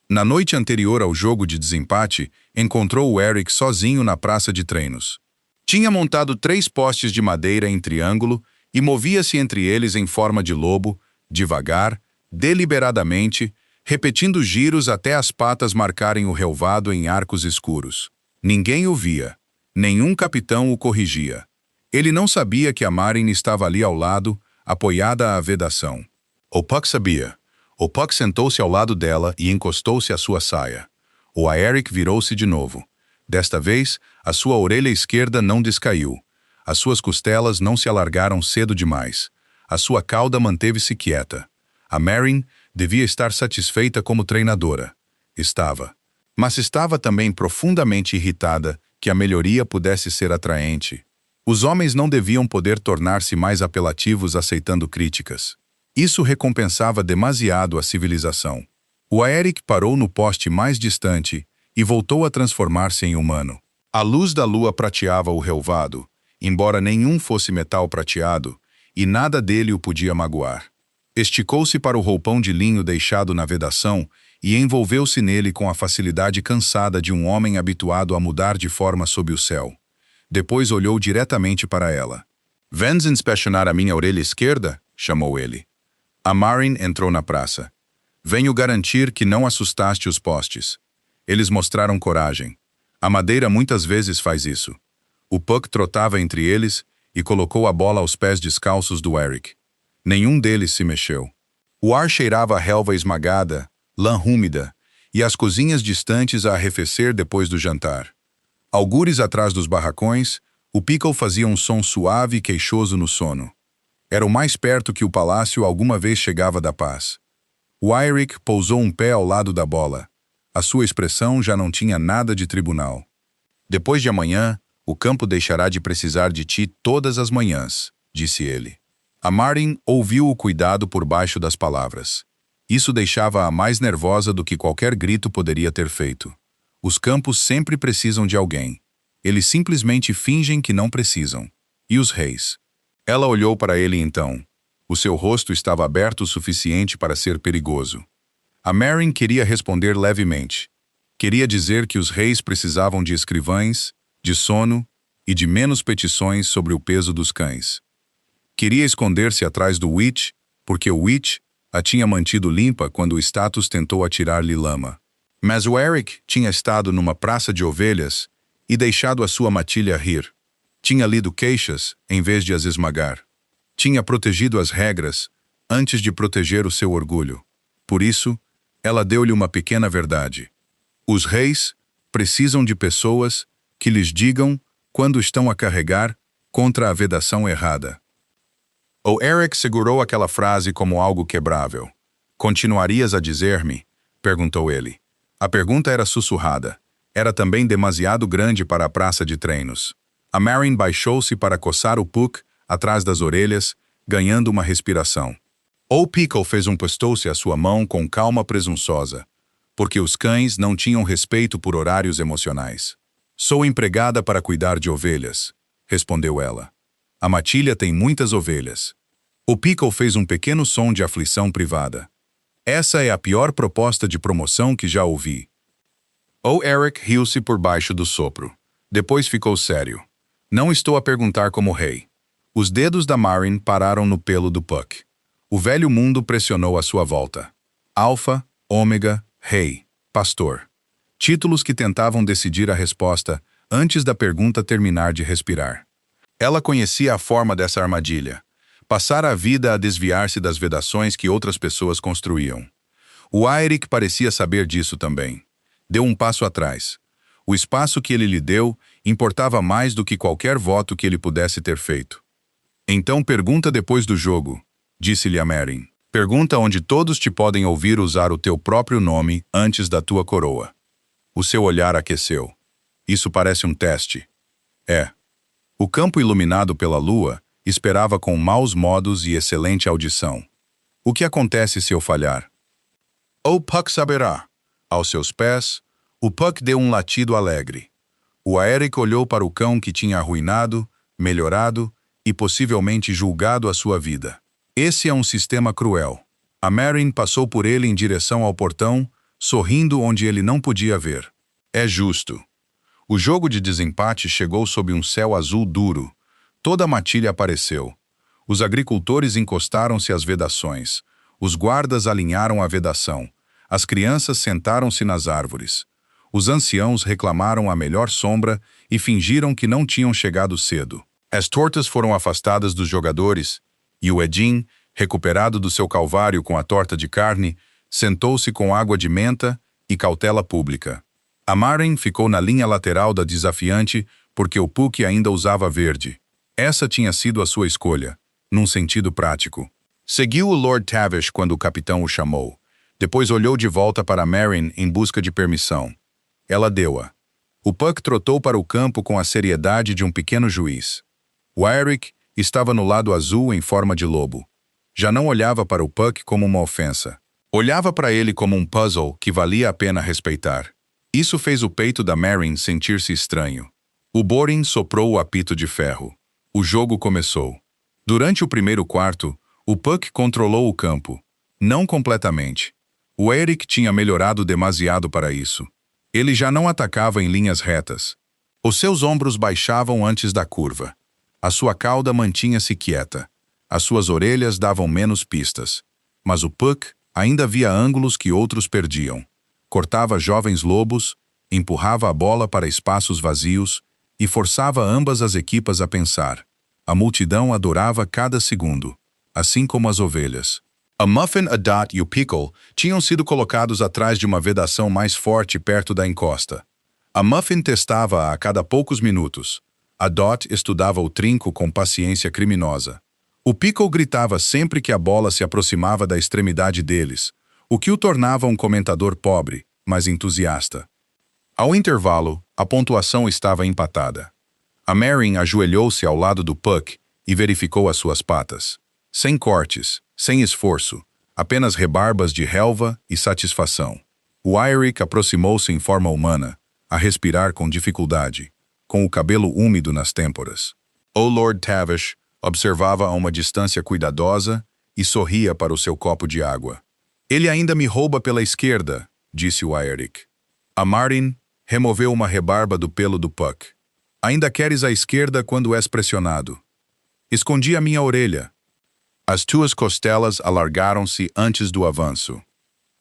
Na noite anterior ao jogo de desempate, encontrou o Eric sozinho na praça de treinos. Tinha montado 3 postes de madeira em triângulo e movia-se entre eles em forma de lobo, devagar, deliberadamente, repetindo giros até as patas marcarem o relvado em arcos escuros. Ninguém o via. Nenhum capitão o corrigia. Ele não sabia que a Marin estava ali ao lado, apoiada à vedação. O Puck sabia. O Puck sentou-se ao lado dela e encostou-se à sua saia. O Aeric virou-se de novo. Desta vez, a sua orelha esquerda não descaiu. As suas costelas não se alargaram cedo demais. A sua cauda manteve-se quieta. A Marin devia estar satisfeita como treinadora. Estava. Mas estava também profundamente irritada que a melhoria pudesse ser atraente. Os homens não deviam poder tornar-se mais apelativos aceitando críticas. Isso recompensava demasiado a civilização. O Aeric parou no poste mais distante e voltou a transformar-se em humano. A luz da lua prateava o relvado, embora nenhum fosse metal prateado, e nada dele o podia magoar. Esticou-se para o roupão de linho deixado na vedação e envolveu-se nele com a facilidade cansada de um homem habituado a mudar de forma sob o céu. Depois olhou diretamente para ela. "Vens inspecionar a minha orelha esquerda?" chamou ele. A Marin entrou na praça. "Venho garantir que não assustaste os postes." Eles mostraram coragem. A madeira muitas vezes faz isso. O Puck trotava entre eles e colocou a bola aos pés descalços do Aeric. Nenhum deles se mexeu. O ar cheirava a relva esmagada, lã úmida, e as cozinhas distantes a arrefecer depois do jantar. Algures atrás dos barracões, o Pickle fazia um som suave e queixoso no sono. Era o mais perto que o palácio alguma vez chegava da paz. O Aeric pousou um pé ao lado da bola. A sua expressão já não tinha nada de tribunal. "Depois de amanhã, o campo deixará de precisar de ti todas as manhãs", disse ele. A Marin ouviu o cuidado por baixo das palavras. Isso deixava-a mais nervosa do que qualquer grito poderia ter feito. Os campos sempre precisam de alguém. Eles simplesmente fingem que não precisam. E os reis? Ela olhou para ele então. O seu rosto estava aberto o suficiente para ser perigoso. A Marin queria responder levemente. Queria dizer que os reis precisavam de escrivães, de sono e de menos petições sobre o peso dos cães. Queria esconder-se atrás do Witch, porque o Witch a tinha mantido limpa quando o Status tentou atirar-lhe lama. Mas o Aeric tinha estado numa praça de ovelhas e deixado a sua matilha rir. Tinha lido queixas em vez de as esmagar. Tinha protegido as regras antes de proteger o seu orgulho. Por isso, ela deu-lhe uma pequena verdade. Os reis precisam de pessoas que lhes digam quando estão a carregar contra a vedação errada. O Aeric segurou aquela frase como algo quebrável. "Continuarias a dizer-me?" perguntou ele. A pergunta era sussurrada. Era também demasiado grande para a praça de treinos. A Marin baixou-se para coçar o Puck atrás das orelhas, ganhando uma respiração. O Pickle fez postou-se à sua mão com calma presunçosa, porque os cães não tinham respeito por horários emocionais. "Sou empregada para cuidar de ovelhas", respondeu ela. "A matilha tem muitas ovelhas." O Pickle fez um pequeno som de aflição privada. "Essa é a pior proposta de promoção que já ouvi." O Aeric riu-se por baixo do sopro. Depois ficou sério. "Não estou a perguntar como rei." Os dedos da Marin pararam no pelo do Puck. O velho mundo pressionou à sua volta. Alfa, Ômega, Rei, Pastor. Títulos que tentavam decidir a resposta antes da pergunta terminar de respirar. Ela conhecia a forma dessa armadilha. Passar a vida a desviar-se das vedações que outras pessoas construíam. O Aeric parecia saber disso também. Deu um passo atrás. O espaço que ele lhe deu importava mais do que qualquer voto que ele pudesse ter feito. "Então pergunta depois do jogo", disse-lhe a Marin. "Pergunta onde todos te podem ouvir usar o teu próprio nome antes da tua coroa." O seu olhar aqueceu. "Isso parece um teste." "É." O campo iluminado pela lua esperava com maus modos e excelente audição. "O que acontece se eu falhar?" "O Puck saberá." Aos seus pés, o Puck deu um latido alegre. O Aeric olhou para o cão que tinha arruinado, melhorado e possivelmente julgado a sua vida. Esse é um sistema cruel. A Marin passou por ele em direção ao portão, sorrindo onde ele não podia ver. É justo. O jogo de desempate chegou sob um céu azul duro. Toda a matilha apareceu. Os agricultores encostaram-se às vedações. Os guardas alinharam a vedação. As crianças sentaram-se nas árvores. Os anciãos reclamaram a melhor sombra e fingiram que não tinham chegado cedo. As tortas foram afastadas dos jogadores, e o Edin, recuperado do seu calvário com a torta de carne, sentou-se com água de menta e cautela pública. A Maren ficou na linha lateral da desafiante porque o Puck ainda usava verde. Essa tinha sido a sua escolha, num sentido prático. Seguiu o Lord Tavish quando o capitão o chamou. Depois olhou de volta para Maren em busca de permissão. Ela deu-a. O Puck trotou para o campo com a seriedade de um pequeno juiz. O Airic estava no lado azul em forma de lobo. Já não olhava para o Puck como uma ofensa. Olhava para ele como um puzzle que valia a pena respeitar. Isso fez o peito da Maren sentir-se estranho. O Borin soprou o apito de ferro. O jogo começou. Durante o primeiro quarto, o Puck controlou o campo. Não completamente. O Airic tinha melhorado demasiado para isso. Ele já não atacava em linhas retas. Os seus ombros baixavam antes da curva. A sua cauda mantinha-se quieta. As suas orelhas davam menos pistas. Mas o Puck ainda via ângulos que outros perdiam. Cortava jovens lobos, empurrava a bola para espaços vazios e forçava ambas as equipas a pensar. A multidão adorava cada segundo, assim como as ovelhas. A Muffin, a Dot e o Pickle tinham sido colocados atrás de uma vedação mais forte perto da encosta. A Muffin testava a cada poucos minutos. A Dot estudava o trinco com paciência criminosa. O Pickle gritava sempre que a bola se aproximava da extremidade deles, o que o tornava um comentador pobre, mas entusiasta. Ao intervalo, a pontuação estava empatada. A Maren ajoelhou-se ao lado do Puck e verificou as suas patas. Sem cortes, sem esforço, apenas rebarbas de relva e satisfação. O Airic aproximou-se em forma humana, a respirar com dificuldade, com o cabelo úmido nas têmporas. O Lord Tavish observava a uma distância cuidadosa e sorria para o seu copo de água. Ele ainda me rouba pela esquerda, disse o Airic. A Maren removeu uma rebarba do pelo do Puck. Ainda queres a esquerda quando és pressionado. Escondi a minha orelha. As tuas costelas alargaram-se antes do avanço.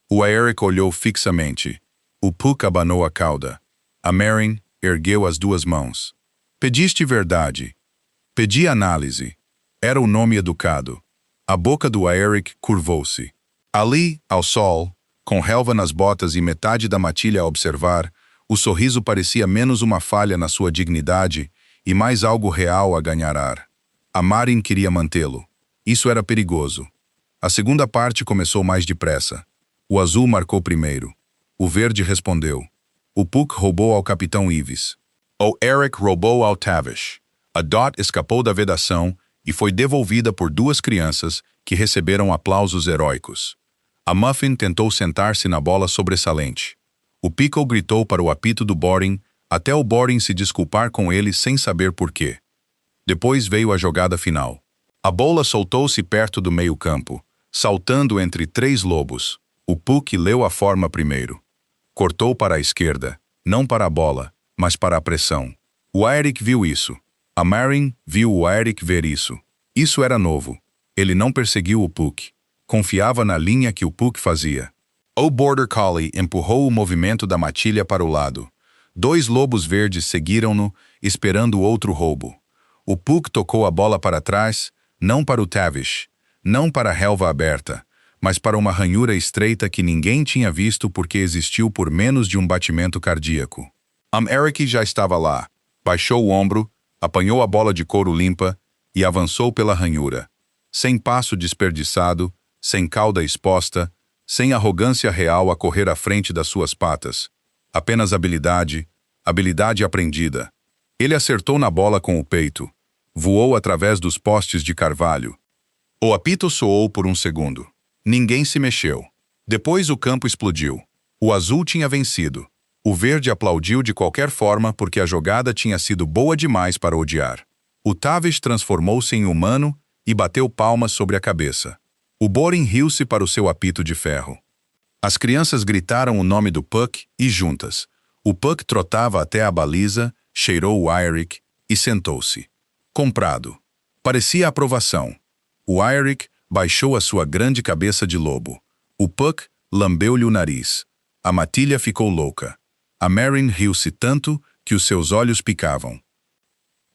O Airic olhou fixamente. O Puck abanou a cauda. A Maren ergueu as duas mãos. Pediste verdade. Pedi análise. Era o nome educado. A boca do Airic curvou-se. Ali, ao sol, com relva nas botas e metade da matilha a observar, o sorriso parecia menos uma falha na sua dignidade e mais algo real a ganhar ar. A Maren queria mantê-lo. Isso era perigoso. A segunda parte começou mais depressa. O azul marcou primeiro. O verde respondeu. O Puck roubou ao capitão Ives. O Airic roubou ao Tavish. A Dot escapou da vedação e foi devolvida por duas crianças que receberam aplausos heróicos. A Muffin tentou sentar-se na bola sobressalente. O Pickle gritou para o apito do Borin, até o Borin se desculpar com ele sem saber por quê. Depois veio a jogada final. A bola soltou-se perto do meio-campo, saltando entre três lobos. O Puck leu a forma primeiro. Cortou para a esquerda, não para a bola, mas para a pressão. O Airic viu isso. A Maren viu o Airic ver isso. Isso era novo. Ele não perseguiu o Puck. Confiava na linha que o Puck fazia. O Border Collie empurrou o movimento da matilha para o lado. Dois lobos verdes seguiram-no, esperando outro roubo. O Puck tocou a bola para trás, não para o Tavish, não para a relva aberta, mas para uma ranhura estreita que ninguém tinha visto porque existiu por menos de um batimento cardíaco. Airic já estava lá, baixou o ombro, apanhou a bola de couro limpa e avançou pela ranhura. Sem passo desperdiçado, sem cauda exposta, sem arrogância real a correr à frente das suas patas. Apenas habilidade, habilidade aprendida. Ele acertou na bola com o peito. Voou através dos postes de carvalho. O apito soou por um segundo. Ninguém se mexeu. Depois o campo explodiu. O azul tinha vencido. O verde aplaudiu de qualquer forma porque a jogada tinha sido boa demais para odiar. O Tavish transformou-se em humano e bateu palmas sobre a cabeça. O Borin riu-se para o seu apito de ferro. As crianças gritaram o nome do Puck e juntas. O Puck trotava até a baliza, cheirou o Airic e sentou-se. Comprado. Parecia aprovação. O Aeric baixou a sua grande cabeça de lobo. O Puck lambeu-lhe o nariz. A matilha ficou louca. A Merrin riu-se tanto que os seus olhos picavam.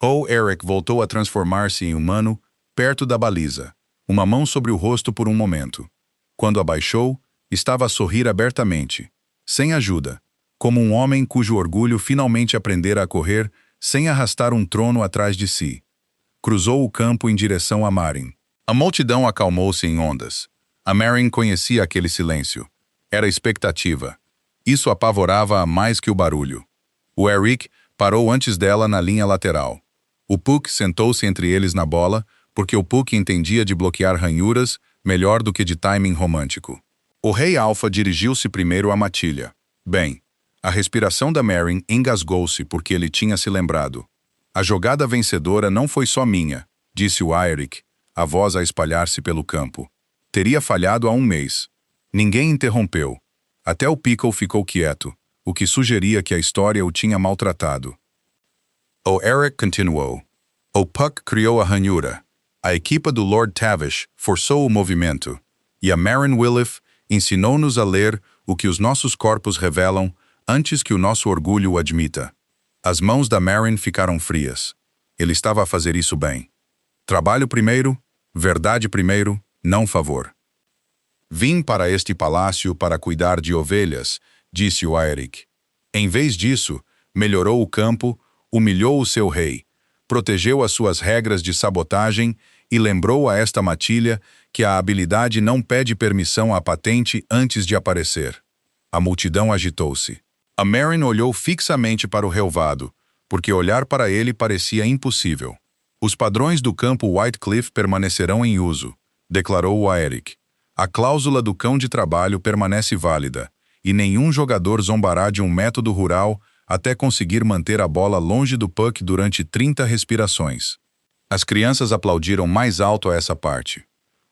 O Eric voltou a transformar-se em humano perto da baliza, uma mão sobre o rosto por um momento. Quando abaixou, estava a sorrir abertamente, sem ajuda, como um homem cujo orgulho finalmente aprendera a correr sem arrastar um trono atrás de si. Cruzou o campo em direção a Marin. A multidão acalmou-se em ondas. A Merrin conhecia aquele silêncio. Era expectativa. Isso apavorava-a mais que o barulho. O Eric parou antes dela na linha lateral. O Puck sentou-se entre eles na bola, porque o Puck entendia de bloquear ranhuras melhor do que de timing romântico. O Rei Alpha dirigiu-se primeiro à matilha. Bem, a respiração da Merrin engasgou-se porque ele tinha se lembrado. A jogada vencedora não foi só minha, disse o Aeric, a voz a espalhar-se pelo campo. Teria falhado há um mês. Ninguém interrompeu. Até o Pickle ficou quieto, o que sugeria que a história o tinha maltratado. O Eric continuou. O Puck criou a ranhura. A equipa do Lord Tavish forçou o movimento. E a Merrin Williff ensinou-nos a ler o que os nossos corpos revelam antes que o nosso orgulho o admita. As mãos da Merrin ficaram frias. Ele estava a fazer isso bem. Trabalho primeiro, verdade primeiro, não favor. Vim para este palácio para cuidar de ovelhas, disse o Aeric. Em vez disso, melhorou o campo, humilhou o seu rei, protegeu as suas regras de sabotagem e lembrou a esta matilha que a habilidade não pede permissão à patente antes de aparecer. A multidão agitou-se. A Merrin olhou fixamente para o relvado, porque olhar para ele parecia impossível. Os padrões do campo Whitecliff permanecerão em uso, declarou o Aeric. A cláusula do cão de trabalho permanece válida, e nenhum jogador zombará de um método rural até conseguir manter a bola longe do Puck durante 30 respirações. As crianças aplaudiram mais alto a essa parte.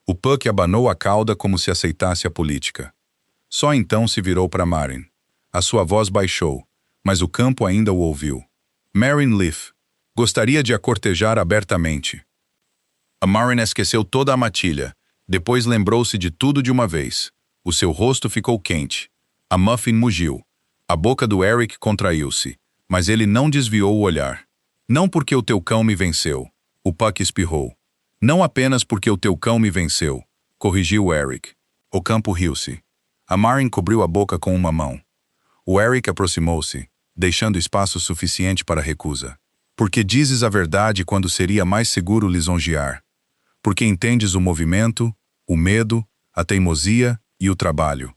O Puck abanou a cauda como se aceitasse a política. Só então se virou para Marin. A sua voz baixou, mas o campo ainda o ouviu. Merrin Leaf gostaria de a cortejar abertamente. A Marin esqueceu toda a matilha, depois lembrou-se de tudo de uma vez. O seu rosto ficou quente. A Muffin mugiu. A boca do Eric contraiu-se, mas ele não desviou o olhar. Não porque o teu cão me venceu. O Puck espirrou. Não apenas porque o teu cão me venceu, corrigiu o Eric. O campo riu-se. A Marin cobriu a boca com uma mão. O Eric aproximou-se, deixando espaço suficiente para recusa. Porque dizes a verdade quando seria mais seguro lisonjear. Porque entendes o movimento, o medo, a teimosia e o trabalho.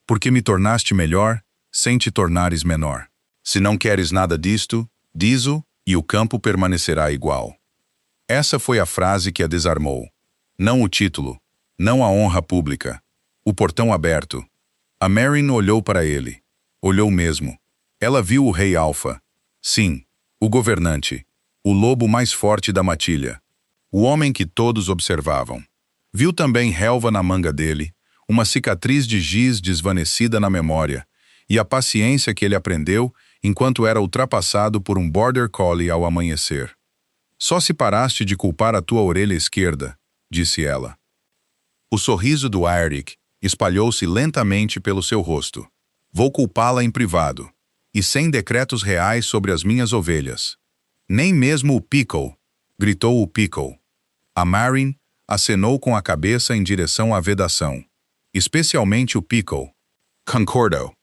Porque me tornaste melhor, sem te tornares menor. Se não queres nada disto, diz-o, e o campo permanecerá igual. Essa foi a frase que a desarmou. Não o título, não a honra pública. O portão aberto. A Merrin olhou para ele. Olhou mesmo. Ela viu o Rei Alpha. Sim, o governante. O lobo mais forte da matilha. O homem que todos observavam. Viu também relva na manga dele, uma cicatriz de giz desvanecida na memória, e a paciência que ele aprendeu enquanto era ultrapassado por um Border Collie ao amanhecer. Só se paraste de culpar a tua orelha esquerda, disse ela. O sorriso do Aeric espalhou-se lentamente pelo seu rosto. Vou culpá-la em privado, e sem decretos reais sobre as minhas ovelhas. Nem mesmo o Pickle, gritou o Pickle. A Marin acenou com a cabeça em direção à vedação. Especialmente o Pickle. Concordo.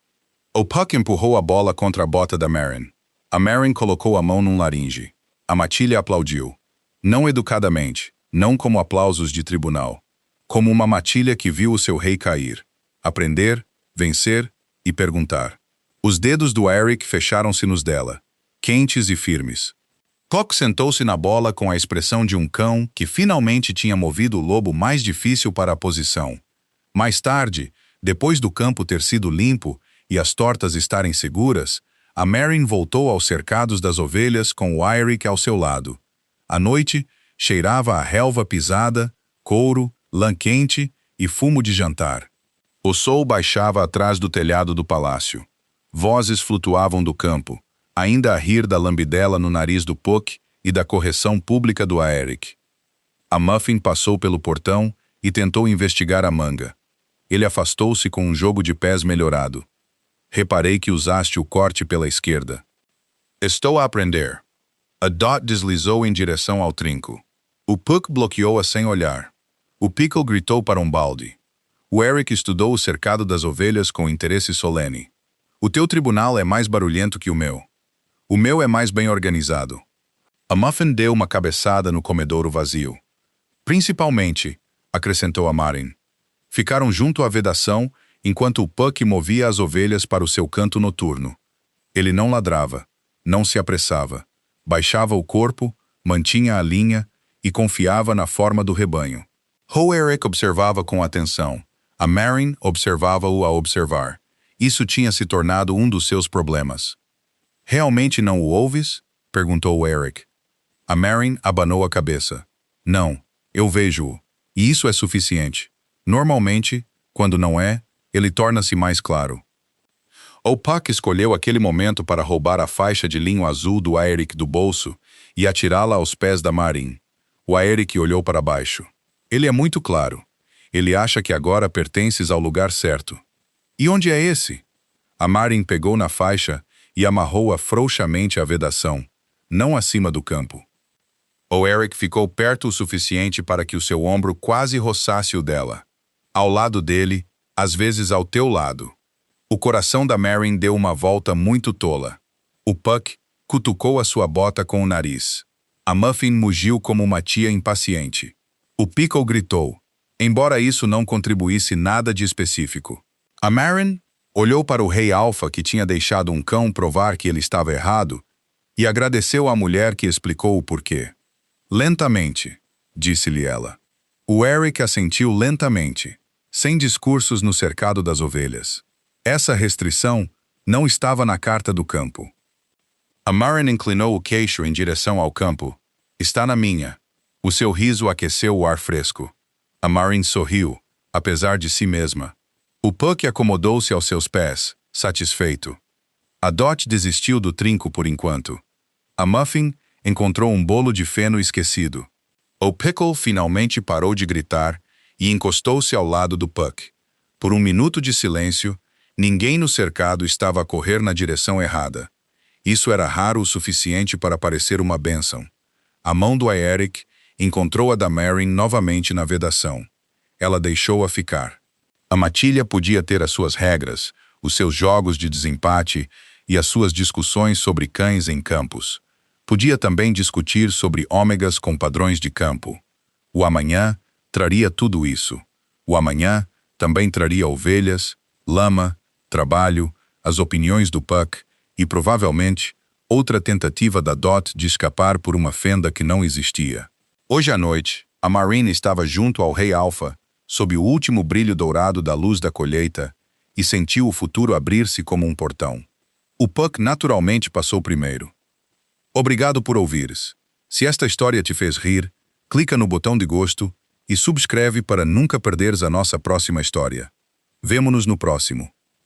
O Puck empurrou a bola contra a bota da Merrin. A Merrin colocou a mão num laringe. A matilha aplaudiu. Não educadamente, não como aplausos de tribunal. Como uma matilha que viu o seu rei cair. Aprender, vencer e perguntar. Os dedos do Eric fecharam-se nos dela, quentes e firmes. Clock sentou-se na bola com a expressão de um cão que finalmente tinha movido o lobo mais difícil para a posição. Mais tarde, depois do campo ter sido limpo e as tortas estarem seguras, a Merrin voltou aos cercados das ovelhas com o Eric ao seu lado. À noite, cheirava a relva pisada, couro, lã quente e fumo de jantar. O sol baixava atrás do telhado do palácio. Vozes flutuavam do campo, ainda a rir da lambidela no nariz do Puck e da correção pública do Aeric. A Muffin passou pelo portão e tentou investigar a manga. Ele afastou-se com um jogo de pés melhorado. Reparei que usaste o corte pela esquerda. Estou a aprender. A Dot deslizou em direção ao trinco. O Puck bloqueou-a sem olhar. O Pickle gritou para um balde. O Eric estudou o cercado das ovelhas com interesse solene. O teu tribunal é mais barulhento que o meu. O meu é mais bem organizado. A Muffin deu uma cabeçada no comedouro vazio. Principalmente, acrescentou a Marin. Ficaram junto à vedação enquanto o Puck movia as ovelhas para o seu canto noturno. Ele não ladrava, não se apressava, baixava o corpo, mantinha a linha e confiava na forma do rebanho. Eric observava com atenção. A Marin observava-o a observar. Isso tinha se tornado um dos seus problemas. Realmente não o ouves? Perguntou Eric. A Marin abanou a cabeça. Não, eu vejo-o. E isso é suficiente. Normalmente, quando não é, ele torna-se mais claro. O Puck escolheu aquele momento para roubar a faixa de linho azul do Eric do bolso e atirá-la aos pés da Marin. O Eric olhou para baixo. Ele é muito claro. Ele acha que agora pertences ao lugar certo. E onde é esse? A Marin pegou na faixa e amarrou-a frouxamente à vedação, não acima do campo. O Eric ficou perto o suficiente para que o seu ombro quase roçasse o dela. Ao lado dele, às vezes ao teu lado. O coração da Marin deu uma volta muito tola. O Puck cutucou a sua bota com o nariz. A Muffin mugiu como uma tia impaciente. O Pickle gritou, embora isso não contribuísse nada de específico. A Marin olhou para o rei Alfa que tinha deixado um cão provar que ele estava errado e agradeceu à mulher que explicou o porquê. Lentamente, disse-lhe ela. O Eric assentiu lentamente, sem discursos no cercado das ovelhas. Essa restrição não estava na carta do campo. A Marin inclinou o queixo em direção ao campo. Está na minha. O seu riso aqueceu o ar fresco. A Marin sorriu, apesar de si mesma. O Puck acomodou-se aos seus pés, satisfeito. A Dot desistiu do trinco por enquanto. A Muffin encontrou um bolo de feno esquecido. O Pickle finalmente parou de gritar e encostou-se ao lado do Puck. Por um minuto de silêncio, ninguém no cercado estava a correr na direção errada. Isso era raro o suficiente para parecer uma bênção. A mão do Eric encontrou a da Marin novamente na vedação. Ela deixou-a ficar. A matilha podia ter as suas regras, os seus jogos de desempate e as suas discussões sobre cães em campos. Podia também discutir sobre ômegas com padrões de campo. O amanhã traria tudo isso. O amanhã também traria ovelhas, lama, trabalho, as opiniões do Puck e, provavelmente, outra tentativa da Dot de escapar por uma fenda que não existia. Hoje à noite, a Marin estava junto ao rei Alfa, sob o último brilho dourado da luz da colheita, e sentiu o futuro abrir-se como um portão. O Puck naturalmente passou primeiro. Obrigado por ouvires. Se esta história te fez rir, clica no botão de gosto e subscreve para nunca perderes a nossa próxima história. Vemo-nos no próximo.